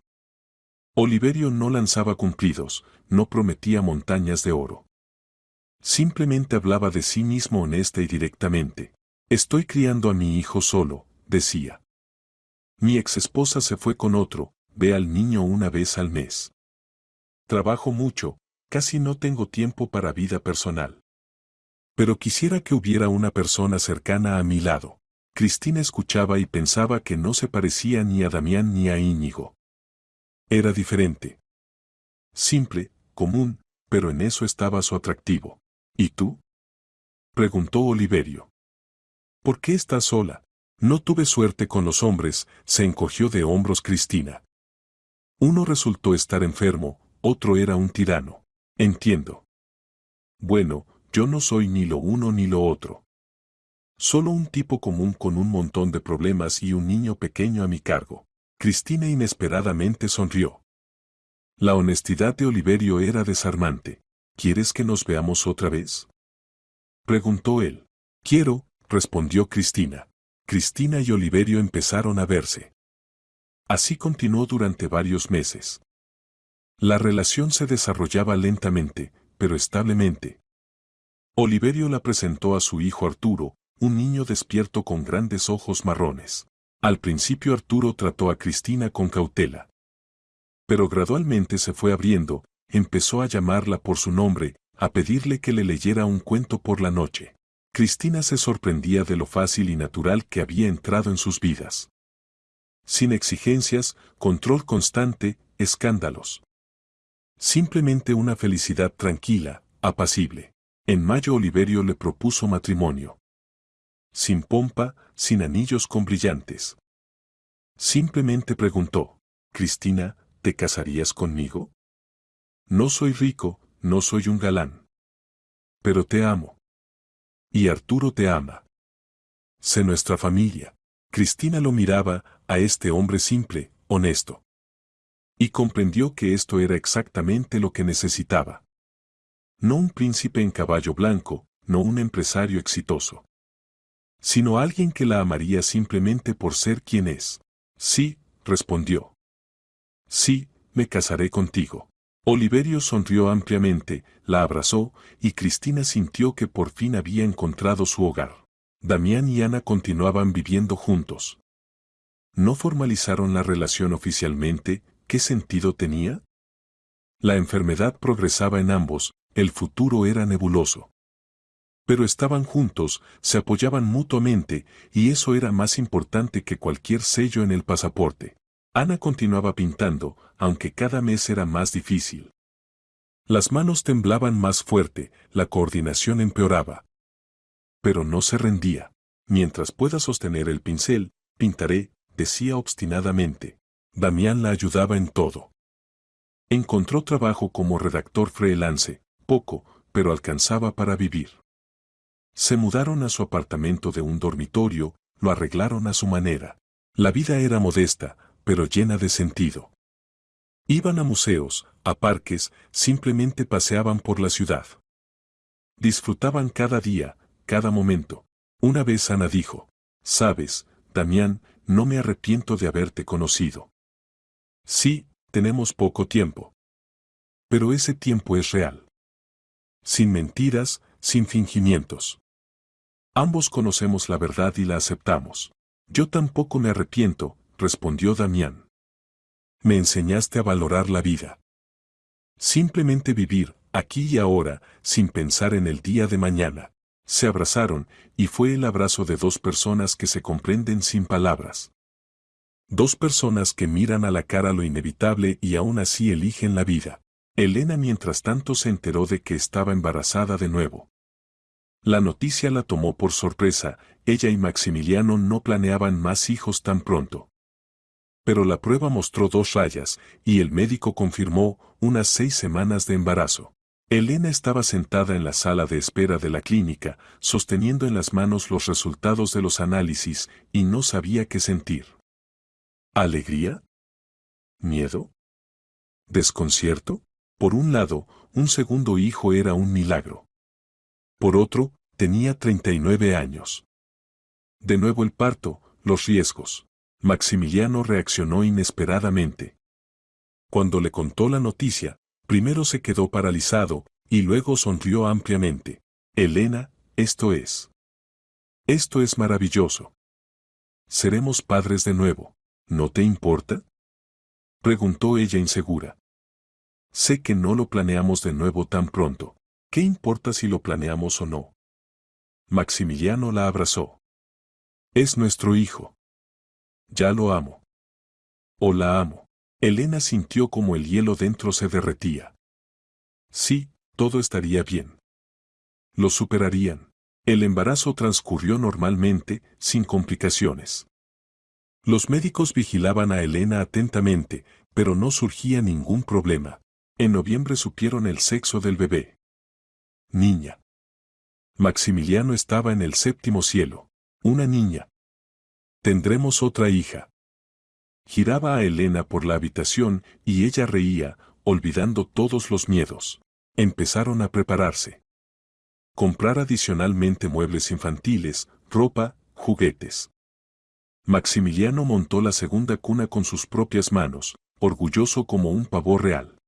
Oliverio no lanzaba cumplidos, no prometía montañas de oro. Simplemente hablaba de sí mismo honesta y directamente. «Estoy criando a mi hijo solo», decía. «Mi exesposa se fue con otro, ve al niño una vez al mes. Trabajo mucho, casi no tengo tiempo para vida personal. Pero quisiera que hubiera una persona cercana a mi lado». Cristina escuchaba y pensaba que no se parecía ni a Damián ni a Íñigo. Era diferente. Simple, común, pero en eso estaba su atractivo. «¿Y tú?», preguntó Oliverio. «¿Por qué estás sola?» «No tuve suerte con los hombres», se encogió de hombros Cristina. «Uno resultó estar enfermo, otro era un tirano». «Entiendo». «Bueno, yo no soy ni lo uno ni lo otro. Solo un tipo común con un montón de problemas y un niño pequeño a mi cargo». Cristina inesperadamente sonrió. La honestidad de Oliverio era desarmante. «¿Quieres que nos veamos otra vez?», preguntó él. «Quiero», respondió Cristina. Cristina y Oliverio empezaron a verse. Así continuó durante varios meses. La relación se desarrollaba lentamente, pero establemente. Oliverio la presentó a su hijo Arturo, un niño despierto con grandes ojos marrones. Al principio Arturo trató a Cristina con cautela. Pero gradualmente se fue abriendo, empezó a llamarla por su nombre, a pedirle que le leyera un cuento por la noche. Cristina se sorprendía de lo fácil y natural que había entrado en sus vidas. Sin exigencias, control constante, escándalos. Simplemente una felicidad tranquila, apacible. En mayo Oliverio le propuso matrimonio. Sin pompa, sin anillos con brillantes. Simplemente preguntó: «Cristina, ¿te casarías conmigo? No soy rico, no soy un galán. Pero te amo. Y Arturo te ama. Sé nuestra familia». Cristina lo miraba, a este hombre simple, honesto. Y comprendió que esto era exactamente lo que necesitaba. No un príncipe en caballo blanco, no un empresario exitoso. Sino alguien que la amaría simplemente por ser quien es. «Sí», respondió. «Sí, me casaré contigo». Oliverio sonrió ampliamente, la abrazó, y Cristina sintió que por fin había encontrado su hogar. Damián y Ana continuaban viviendo juntos. No formalizaron la relación oficialmente. ¿Qué sentido tenía? La enfermedad progresaba en ambos, el futuro era nebuloso. Pero estaban juntos, se apoyaban mutuamente, y eso era más importante que cualquier sello en el pasaporte. Ana continuaba pintando, aunque cada mes era más difícil. Las manos temblaban más fuerte, la coordinación empeoraba. Pero no se rendía. «Mientras pueda sostener el pincel, pintaré», decía obstinadamente. Damián la ayudaba en todo. Encontró trabajo como redactor freelance, poco, pero alcanzaba para vivir. Se mudaron a su apartamento de un dormitorio, lo arreglaron a su manera. La vida era modesta, pero llena de sentido. Iban a museos, a parques, simplemente paseaban por la ciudad. Disfrutaban cada día, cada momento. Una vez Ana dijo: «Sabes, Damián, no me arrepiento de haberte conocido. Sí, tenemos poco tiempo. Pero ese tiempo es real. Sin mentiras, sin fingimientos. Ambos conocemos la verdad y la aceptamos». «Yo tampoco me arrepiento», respondió Damián. «Me enseñaste a valorar la vida. Simplemente vivir, aquí y ahora, sin pensar en el día de mañana. Se abrazaron, y fue el abrazo de dos personas que se comprenden sin palabras. Dos personas que miran a la cara lo inevitable y aún así eligen la vida. Elena mientras tanto se enteró de que estaba embarazada de nuevo. La noticia la tomó por sorpresa, ella y Maximiliano no planeaban más hijos tan pronto. Pero la prueba mostró 2 rayas, y el médico confirmó unas 6 semanas de embarazo. Elena estaba sentada en la sala de espera de la clínica, sosteniendo en las manos los resultados de los análisis, y no sabía qué sentir. ¿Alegría? ¿Miedo? ¿Desconcierto? Por un lado, un segundo hijo era un milagro. Por otro, tenía 39 años. De nuevo el parto, los riesgos. Maximiliano reaccionó inesperadamente. Cuando le contó la noticia, primero se quedó paralizado, y luego sonrió ampliamente. Elena, esto es maravilloso. Seremos padres de nuevo. ¿No te importa? Preguntó ella insegura. Sé que no lo planeamos de nuevo tan pronto. ¿Qué importa si lo planeamos o no? Maximiliano la abrazó. Es nuestro hijo. Ya lo amo. O la amo. Elena sintió como el hielo dentro se derretía. Sí, todo estaría bien. Lo superarían. El embarazo transcurrió normalmente, sin complicaciones. Los médicos vigilaban a Elena atentamente, pero no surgía ningún problema. En noviembre supieron el sexo del bebé. Niña. Maximiliano estaba en el 7º cielo. Una niña. Tendremos otra hija. Giraba a Elena por la habitación y ella reía, olvidando todos los miedos. Empezaron a prepararse. Comprar adicionalmente muebles infantiles, ropa, juguetes. Maximiliano montó la segunda cuna con sus propias manos, orgulloso como un pavo real.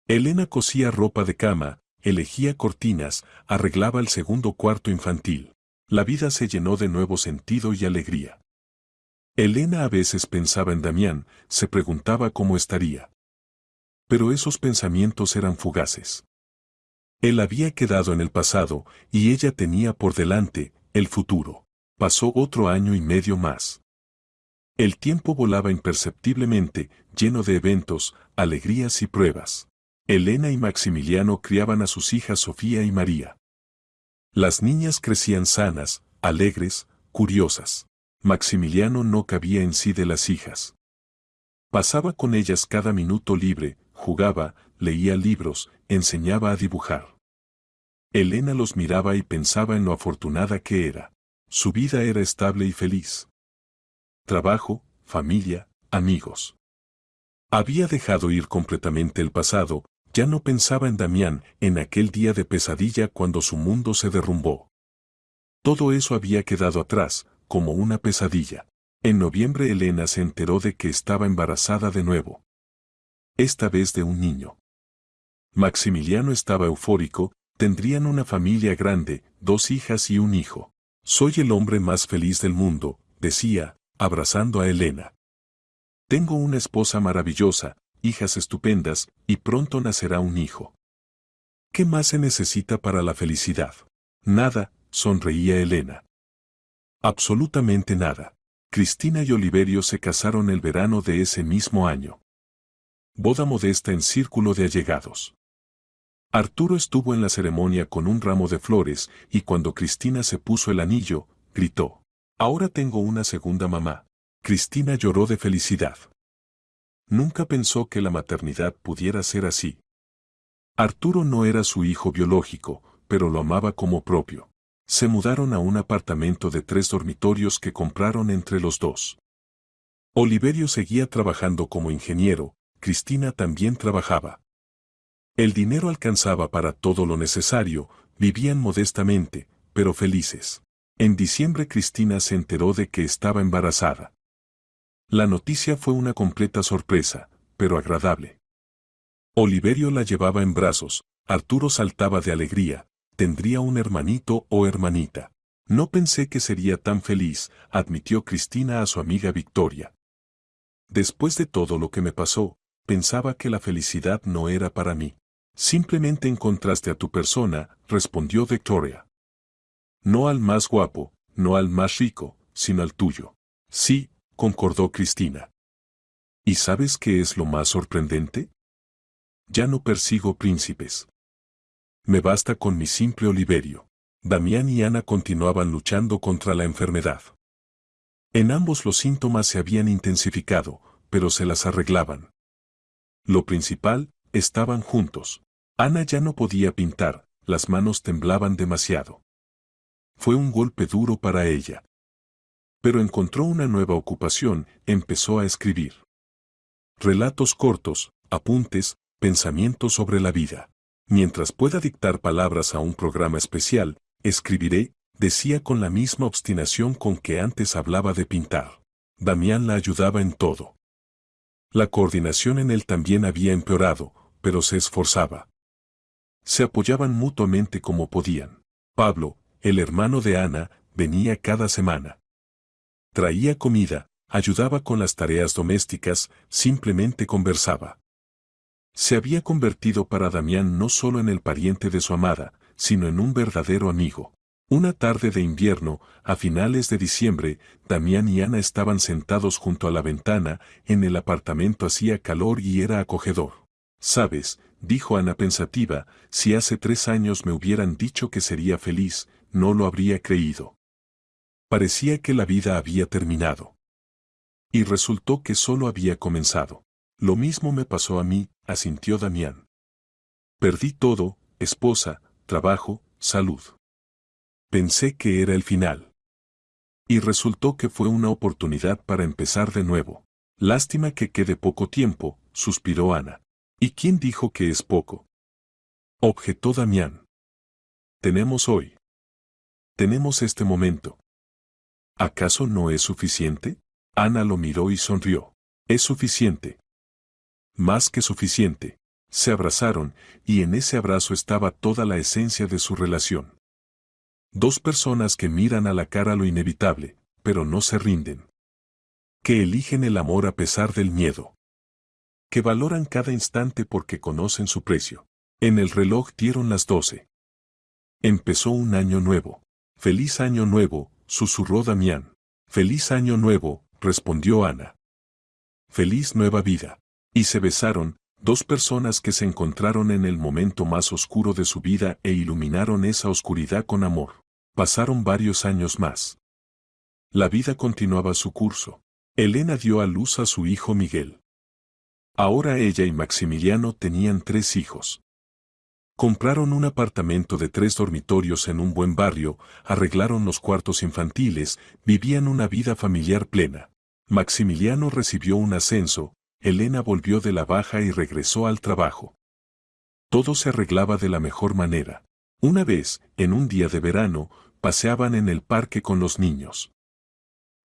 Elena cosía ropa de cama, elegía cortinas, arreglaba el segundo cuarto infantil. La vida se llenó de nuevo sentido y alegría. Elena a veces pensaba en Damián, se preguntaba cómo estaría. Pero esos pensamientos eran fugaces. Él había quedado en el pasado, y ella tenía por delante el futuro. Pasó otro año y medio más. El tiempo volaba imperceptiblemente, lleno de eventos, alegrías y pruebas. Elena y Maximiliano criaban a sus hijas Sofía y María. Las niñas crecían sanas, alegres, curiosas. Maximiliano no cabía en sí de las hijas. Pasaba con ellas cada minuto libre, jugaba, leía libros, enseñaba a dibujar. Elena los miraba y pensaba en lo afortunada que era. Su vida era estable y feliz. Trabajo, familia, amigos. Había dejado ir completamente el pasado, ya no pensaba en Damián, en aquel día de pesadilla cuando su mundo se derrumbó. Todo eso había quedado atrás, como una pesadilla. En noviembre Elena se enteró de que estaba embarazada de nuevo. Esta vez de un niño. Maximiliano estaba eufórico, tendrían una familia grande, 2 hijas y un hijo. Soy el hombre más feliz del mundo, decía, abrazando a Elena. Tengo una esposa maravillosa, hijas estupendas, y pronto nacerá un hijo. ¿Qué más se necesita para la felicidad? Nada, sonreía Elena. Absolutamente nada. Cristina y Oliverio se casaron el verano de ese mismo año. Boda modesta en círculo de allegados. Arturo estuvo en la ceremonia con un ramo de flores, y cuando Cristina se puso el anillo, gritó: «Ahora tengo una segunda mamá». Cristina lloró de felicidad. Nunca pensó que la maternidad pudiera ser así. Arturo no era su hijo biológico, pero lo amaba como propio. Se mudaron a un apartamento de 3 dormitorios que compraron entre los dos. Oliverio seguía trabajando como ingeniero, Cristina también trabajaba. El dinero alcanzaba para todo lo necesario, vivían modestamente, pero felices. En diciembre Cristina se enteró de que estaba embarazada. La noticia fue una completa sorpresa, pero agradable. Oliverio la llevaba en brazos, Arturo saltaba de alegría, tendría un hermanito o hermanita. No pensé que sería tan feliz, admitió Cristina a su amiga Victoria. Después de todo lo que me pasó, pensaba que la felicidad no era para mí. Simplemente encontraste a tu persona, respondió Victoria. No al más guapo, no al más rico, sino al tuyo. Sí, concordó Cristina. ¿Y sabes qué es lo más sorprendente? Ya no persigo príncipes. Me basta con mi simple Oliverio. Damián y Ana continuaban luchando contra la enfermedad. En ambos los síntomas se habían intensificado, pero se las arreglaban. Lo principal, estaban juntos. Ana ya no podía pintar, las manos temblaban demasiado. Fue un golpe duro para ella. Pero encontró una nueva ocupación, empezó a escribir. Relatos cortos, apuntes, pensamientos sobre la vida. Mientras pueda dictar palabras a un programa especial, escribiré, decía con la misma obstinación con que antes hablaba de pintar. Damián la ayudaba en todo. La coordinación en él también había empeorado, pero se esforzaba. Se apoyaban mutuamente como podían. Pablo, el hermano de Ana, venía cada semana. Traía comida, ayudaba con las tareas domésticas, simplemente conversaba. Se había convertido para Damián no solo en el pariente de su amada, sino en un verdadero amigo. Una tarde de invierno, a finales de diciembre, Damián y Ana estaban sentados junto a la ventana, en el apartamento hacía calor y era acogedor. «Sabes», dijo Ana pensativa, «si hace 3 años me hubieran dicho que sería feliz, no lo habría creído». Parecía que la vida había terminado. Y resultó que solo había comenzado. «Lo mismo me pasó a mí», asintió Damián. «Perdí todo, esposa, trabajo, salud. Pensé que era el final. Y resultó que fue una oportunidad para empezar de nuevo. Lástima que quede poco tiempo», suspiró Ana. «¿Y quién dijo que es poco?», objetó Damián. «Tenemos hoy. Tenemos este momento». «¿Acaso no es suficiente?». Ana lo miró y sonrió. «Es suficiente. Más que suficiente». Se abrazaron, y en ese abrazo estaba toda la esencia de su relación. Dos personas que miran a la cara lo inevitable, pero no se rinden. Que eligen el amor a pesar del miedo. Que valoran cada instante porque conocen su precio. En el reloj dieron las 12. Empezó un año nuevo. «Feliz año nuevo», susurró Damián. «Feliz año nuevo», respondió Ana. «Feliz nueva vida». Y se besaron, dos personas que se encontraron en el momento más oscuro de su vida e iluminaron esa oscuridad con amor. Pasaron varios años más. La vida continuaba su curso. Elena dio a luz a su hijo Miguel. Ahora ella y Maximiliano tenían 3 hijos. Compraron un apartamento de 3 dormitorios en un buen barrio, arreglaron los cuartos infantiles, vivían una vida familiar plena. Maximiliano recibió un ascenso, Elena volvió de la baja y regresó al trabajo. Todo se arreglaba de la mejor manera. Una vez, en un día de verano, paseaban en el parque con los niños.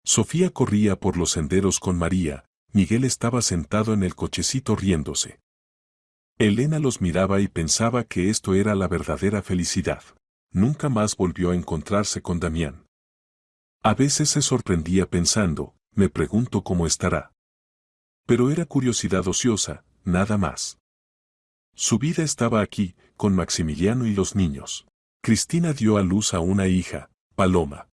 Sofía corría por los senderos con María, Miguel estaba sentado en el cochecito riéndose. Elena los miraba y pensaba que esto era la verdadera felicidad. Nunca más volvió a encontrarse con Damián. A veces se sorprendía pensando, me pregunto cómo estará. Pero era curiosidad ociosa, nada más. Su vida estaba aquí, con Maximiliano y los niños. Cristina dio a luz a una hija, Paloma.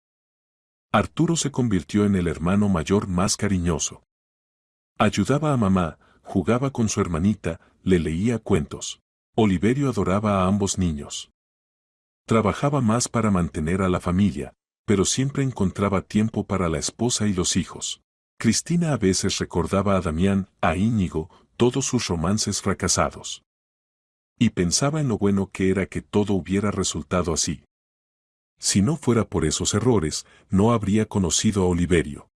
Arturo se convirtió en el hermano mayor más cariñoso. Ayudaba a mamá, jugaba con su hermanita, le leía cuentos. Oliverio adoraba a ambos niños. Trabajaba más para mantener a la familia, pero siempre encontraba tiempo para la esposa y los hijos. Cristina a veces recordaba a Damián, a Íñigo, todos sus romances fracasados. Y pensaba en lo bueno que era que todo hubiera resultado así. Si no fuera por esos errores, no habría conocido a Oliverio.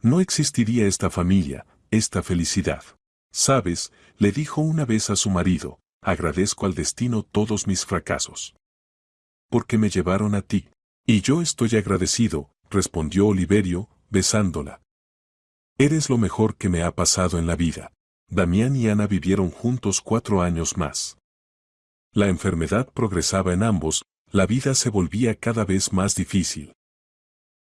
No existiría esta familia, esta felicidad. «Sabes», le dijo una vez a su marido, «agradezco al destino todos mis fracasos. Porque me llevaron a ti». «Y yo estoy agradecido», respondió Oliverio, besándola. «Eres lo mejor que me ha pasado en la vida». Damián y Ana vivieron juntos 4 años más. La enfermedad progresaba en ambos, la vida se volvía cada vez más difícil.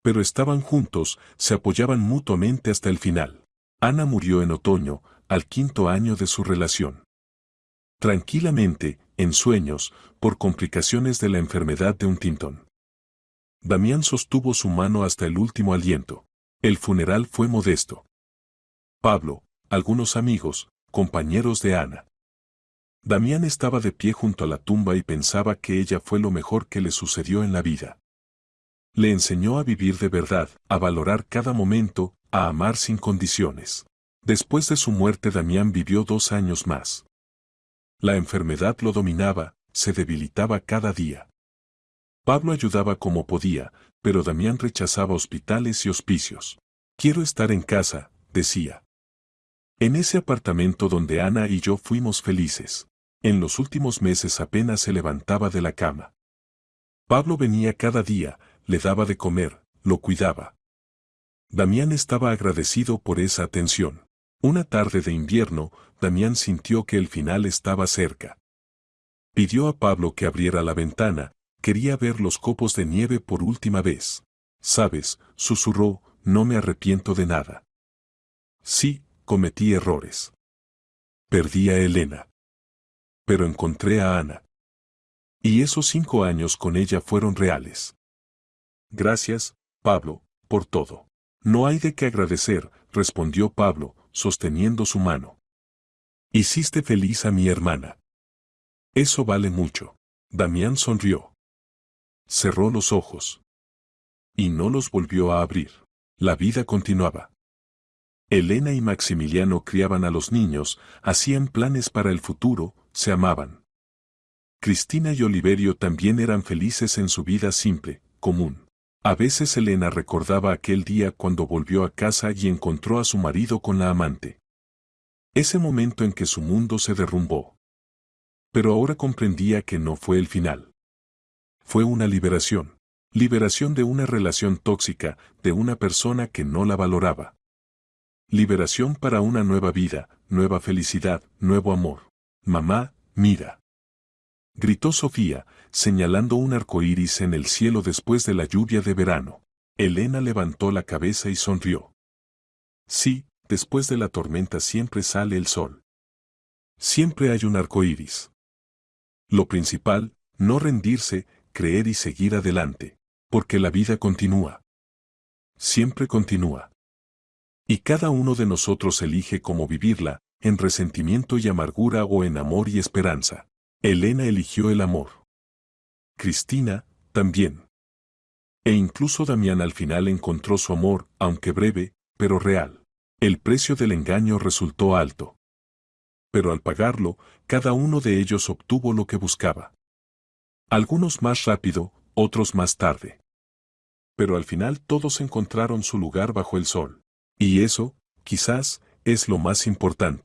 Pero estaban juntos, se apoyaban mutuamente hasta el final. Ana murió en otoño, al 5.º año de su relación. tranquilamente, en sueños, por complicaciones de la enfermedad de Huntington. Damián sostuvo su mano hasta el último aliento. El funeral fue modesto. Pablo, algunos amigos, compañeros de Ana. Damián estaba de pie junto a la tumba y pensaba que ella fue lo mejor que le sucedió en la vida. Le enseñó a vivir de verdad, a valorar cada momento, a amar sin condiciones. Después de su muerte Damián vivió 2 años más. La enfermedad lo dominaba, se debilitaba cada día. Pablo ayudaba como podía, pero Damián rechazaba hospitales y hospicios. Quiero estar en casa, decía. En ese apartamento donde Ana y yo fuimos felices. En los últimos meses apenas se levantaba de la cama. Pablo venía cada día, le daba de comer, lo cuidaba. Damián estaba agradecido por esa atención. Una tarde de invierno, Damián sintió que el final estaba cerca. Pidió a Pablo que abriera la ventana, quería ver los copos de nieve por última vez. «Sabes», susurró, «no me arrepiento de nada. Sí, cometí errores. Perdí a Elena. Pero encontré a Ana. Y esos 5 años con ella fueron reales. Gracias, Pablo, por todo». «No hay de qué agradecer», respondió Pablo, sosteniendo su mano. «Hiciste feliz a mi hermana. Eso vale mucho». Damián sonrió. Cerró los ojos. Y no los volvió a abrir. La vida continuaba. Elena y Maximiliano criaban a los niños, hacían planes para el futuro, se amaban. Cristina y Oliverio también eran felices en su vida simple, común. A veces Elena recordaba aquel día cuando volvió a casa y encontró a su marido con la amante. Ese momento en que su mundo se derrumbó. Pero ahora comprendía que no fue el final. Fue una liberación. Liberación de una relación tóxica, de una persona que no la valoraba. Liberación para una nueva vida, nueva felicidad, nuevo amor. «Mamá, mira», gritó Sofía, señalando un arco iris en el cielo después de la lluvia de verano. Elena levantó la cabeza y sonrió. Sí, después de la tormenta siempre sale el sol. Siempre hay un arco iris. Lo principal, no rendirse, creer y seguir adelante, porque la vida continúa. Siempre continúa. Y cada uno de nosotros elige cómo vivirla, en resentimiento y amargura o en amor y esperanza. Elena eligió el amor. Cristina, también. E incluso Damián al final encontró su amor, aunque breve, pero real. El precio del engaño resultó alto. Pero al pagarlo, cada uno de ellos obtuvo lo que buscaba. Algunos más rápido, otros más tarde. Pero al final todos encontraron su lugar bajo el sol. Y eso, quizás, es lo más importante.